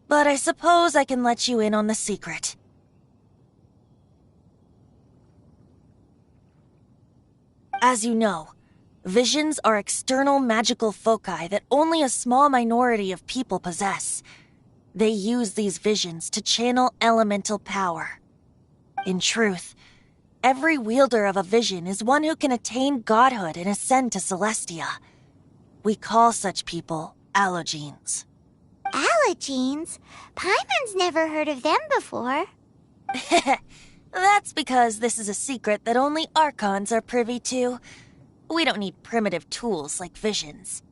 but I suppose I can let you in on the secret. As you know, visions are external magical foci that only a small minority of people possess. They use these visions to channel elemental power. In truth, every wielder of a vision is one who can attain godhood and ascend to Celestia. We call such people allogenes. Allogenes? Paimon's never heard of them before. That's because this is a secret that only Archons are privy to. We don't need primitive tools like visions.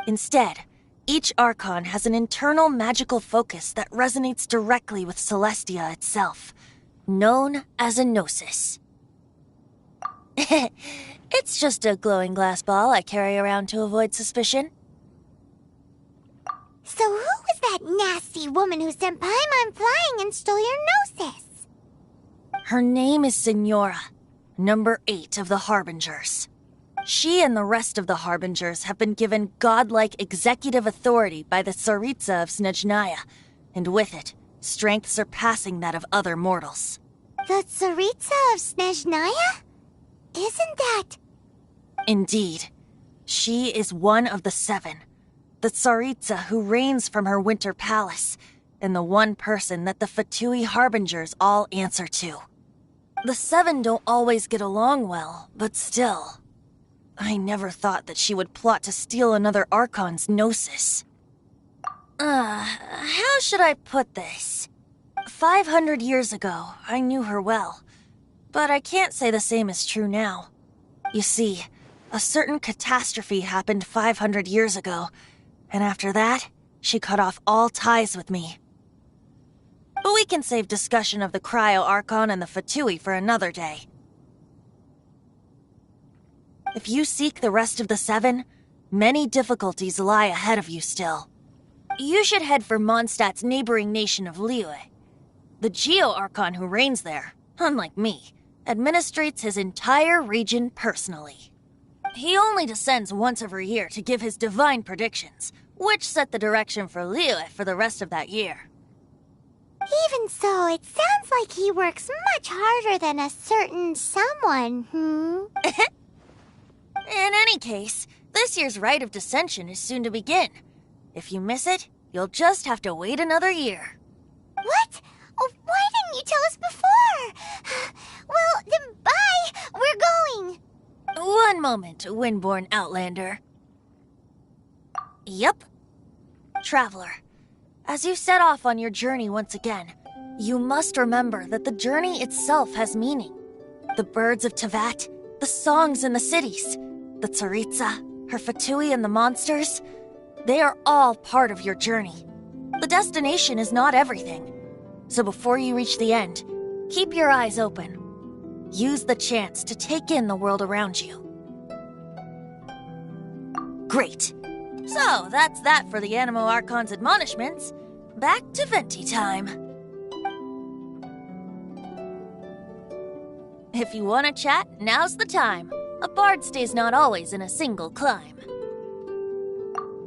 Instead, each Archon has an internal magical focus that resonates directly with Celestia itself, known as a gnosis. It's just a glowing glass ball I carry around to avoid suspicion. So who was that nasty woman who sent Paimon flying and stole your gnosis? Her name is Signora, number 8 of the Harbingers. She and the rest of the Harbingers have been given godlike executive authority by the Tsaritsa of Snezhnaya, and with it, strength surpassing that of other mortals. The Tsaritsa of Snezhnaya? Isn't that... Indeed. She is one of the 7, the Tsaritsa who reigns from her winter palace, and the one person that the Fatui Harbingers all answer to. The 7 don't always get along well, but still... I never thought that she would plot to steal another Archon's gnosis. How should I put this? 500 years ago, I knew her well. But I can't say the same is true now. You see, a certain catastrophe happened 500 years ago, and after that, she cut off all ties with me. But we can save discussion of the Cryo-Archon and the Fatui for another day. If you seek the rest of the 7, many difficulties lie ahead of you still. You should head for Mondstadt's neighboring nation of Liyue. The Geo-Archon who reigns there, unlike me, administrates his entire region personally. He only descends once every year to give his divine predictions, which set the direction for Liyue for the rest of that year. Even so, it sounds like he works much harder than a certain someone, In any case, this year's Rite of Descension is soon to begin. If you miss it, you'll just have to wait another year. What? Oh, why didn't you tell us before? Well, then bye! We're going! One moment, Windborn Outlander. Yep. Traveler, as you set off on your journey once again, you must remember that the journey itself has meaning. The birds of Teyvat, the songs in the cities, the Tsaritsa, her Fatui and the monsters, they are all part of your journey. The destination is not everything. So before you reach the end, keep your eyes open. Use the chance to take in the world around you. Great. So, that's that for the Animo Archon's admonishments. Back to Venti time. If you want to chat, now's the time. A bard stays not always in a single climb.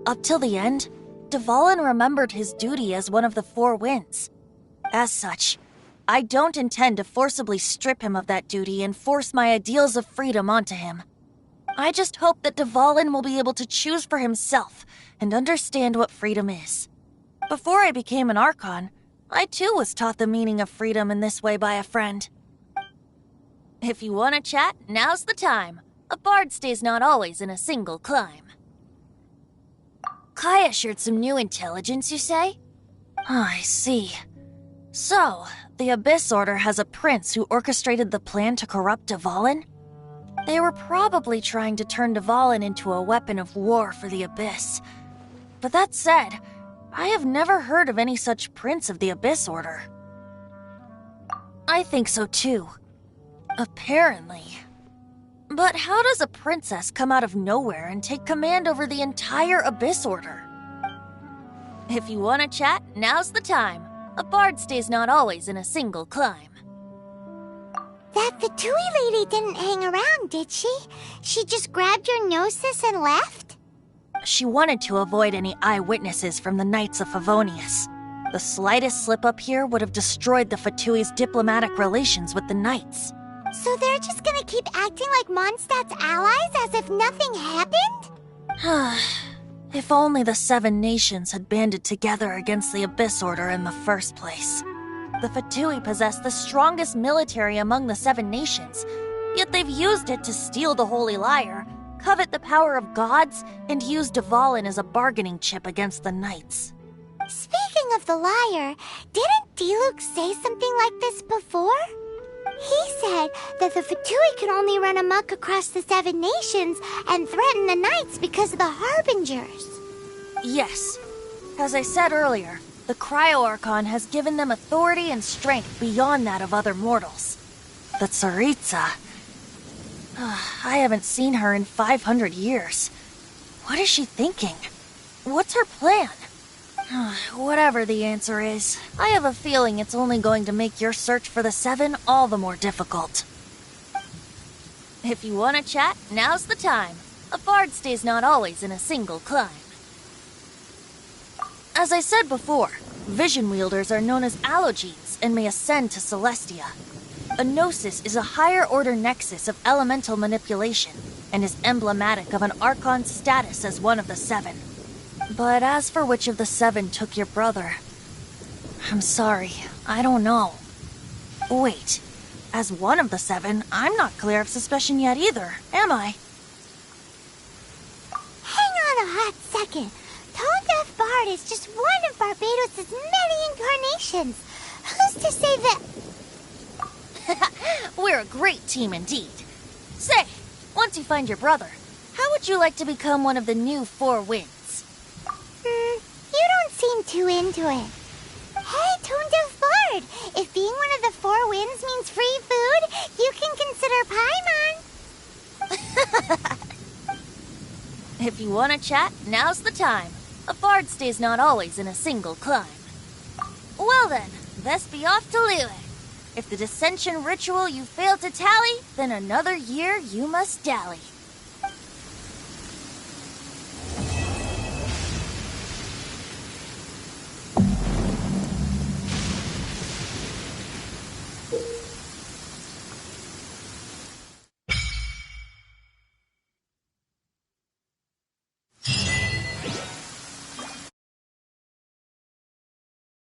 Up till the end, Dvalin remembered his duty as one of the Four Winds. As such, I don't intend to forcibly strip him of that duty and force my ideals of freedom onto him. I just hope that Dvalin will be able to choose for himself and understand what freedom is. Before I became an Archon, I too was taught the meaning of freedom in this way by a friend. If you want to chat, now's the time. A bard stays not always in a single climb. Kaya shared some new intelligence, you say? Oh, I see. So, the Abyss Order has a prince who orchestrated the plan to corrupt Dvalin? They were probably trying to turn Dvalin into a weapon of war for the Abyss. But that said, I have never heard of any such prince of the Abyss Order. I think so too. Apparently. But how does a princess come out of nowhere and take command over the entire Abyss Order? If you want to chat, now's the time. A bard stays not always in a single climb. That Fatui lady didn't hang around, did she? She just grabbed your gnosis and left? She wanted to avoid any eyewitnesses from the Knights of Favonius. The slightest slip-up here would have destroyed the Fatui's diplomatic relations with the Knights. So they're just gonna keep acting like Mondstadt's allies as if nothing happened? If only the Seven Nations had banded together against the Abyss Order in the first place. The Fatui possess the strongest military among the Seven Nations, yet they've used it to steal the Holy Lyre, covet the power of gods, and use Dvalin as a bargaining chip against the Knights. Speaking of the Lyre, didn't Diluc say something like this before? He said that the Fatui could only run amok across the Seven Nations and threaten the Knights because of the Harbingers. Yes. As I said earlier, the Cryo-Archon has given them authority and strength beyond that of other mortals. The Tsaritsa... I haven't seen her in 500 years. What is she thinking? What's her plan? Whatever the answer is, I have a feeling it's only going to make your search for the Seven all the more difficult. If you want to chat, now's the time. A bard stays not always in a single climb. As I said before, vision wielders are known as allogenes and may ascend to Celestia. A gnosis is a higher-order nexus of elemental manipulation and is emblematic of an Archon's status as one of the Seven. But as for which of the Seven took your brother, I'm sorry, I don't know. Wait, as one of the Seven, I'm not clear of suspicion yet either, am I? Hang on a hot second. Tone Deaf Bard is just one of Barbados' many incarnations. Who's to say that... We're a great team indeed. Say, once you find your brother, how would you like to become one of the new Four Winds? You don't seem too into it. Hey, Tone Deaf Bard, if being one of the Four Winds means free food, you can consider Paimon. If you want to chat, now's the time. A bard stays not always in a single climb. Well then, best be off to Liyue. If the dissension ritual you fail to tally, then another year you must dally.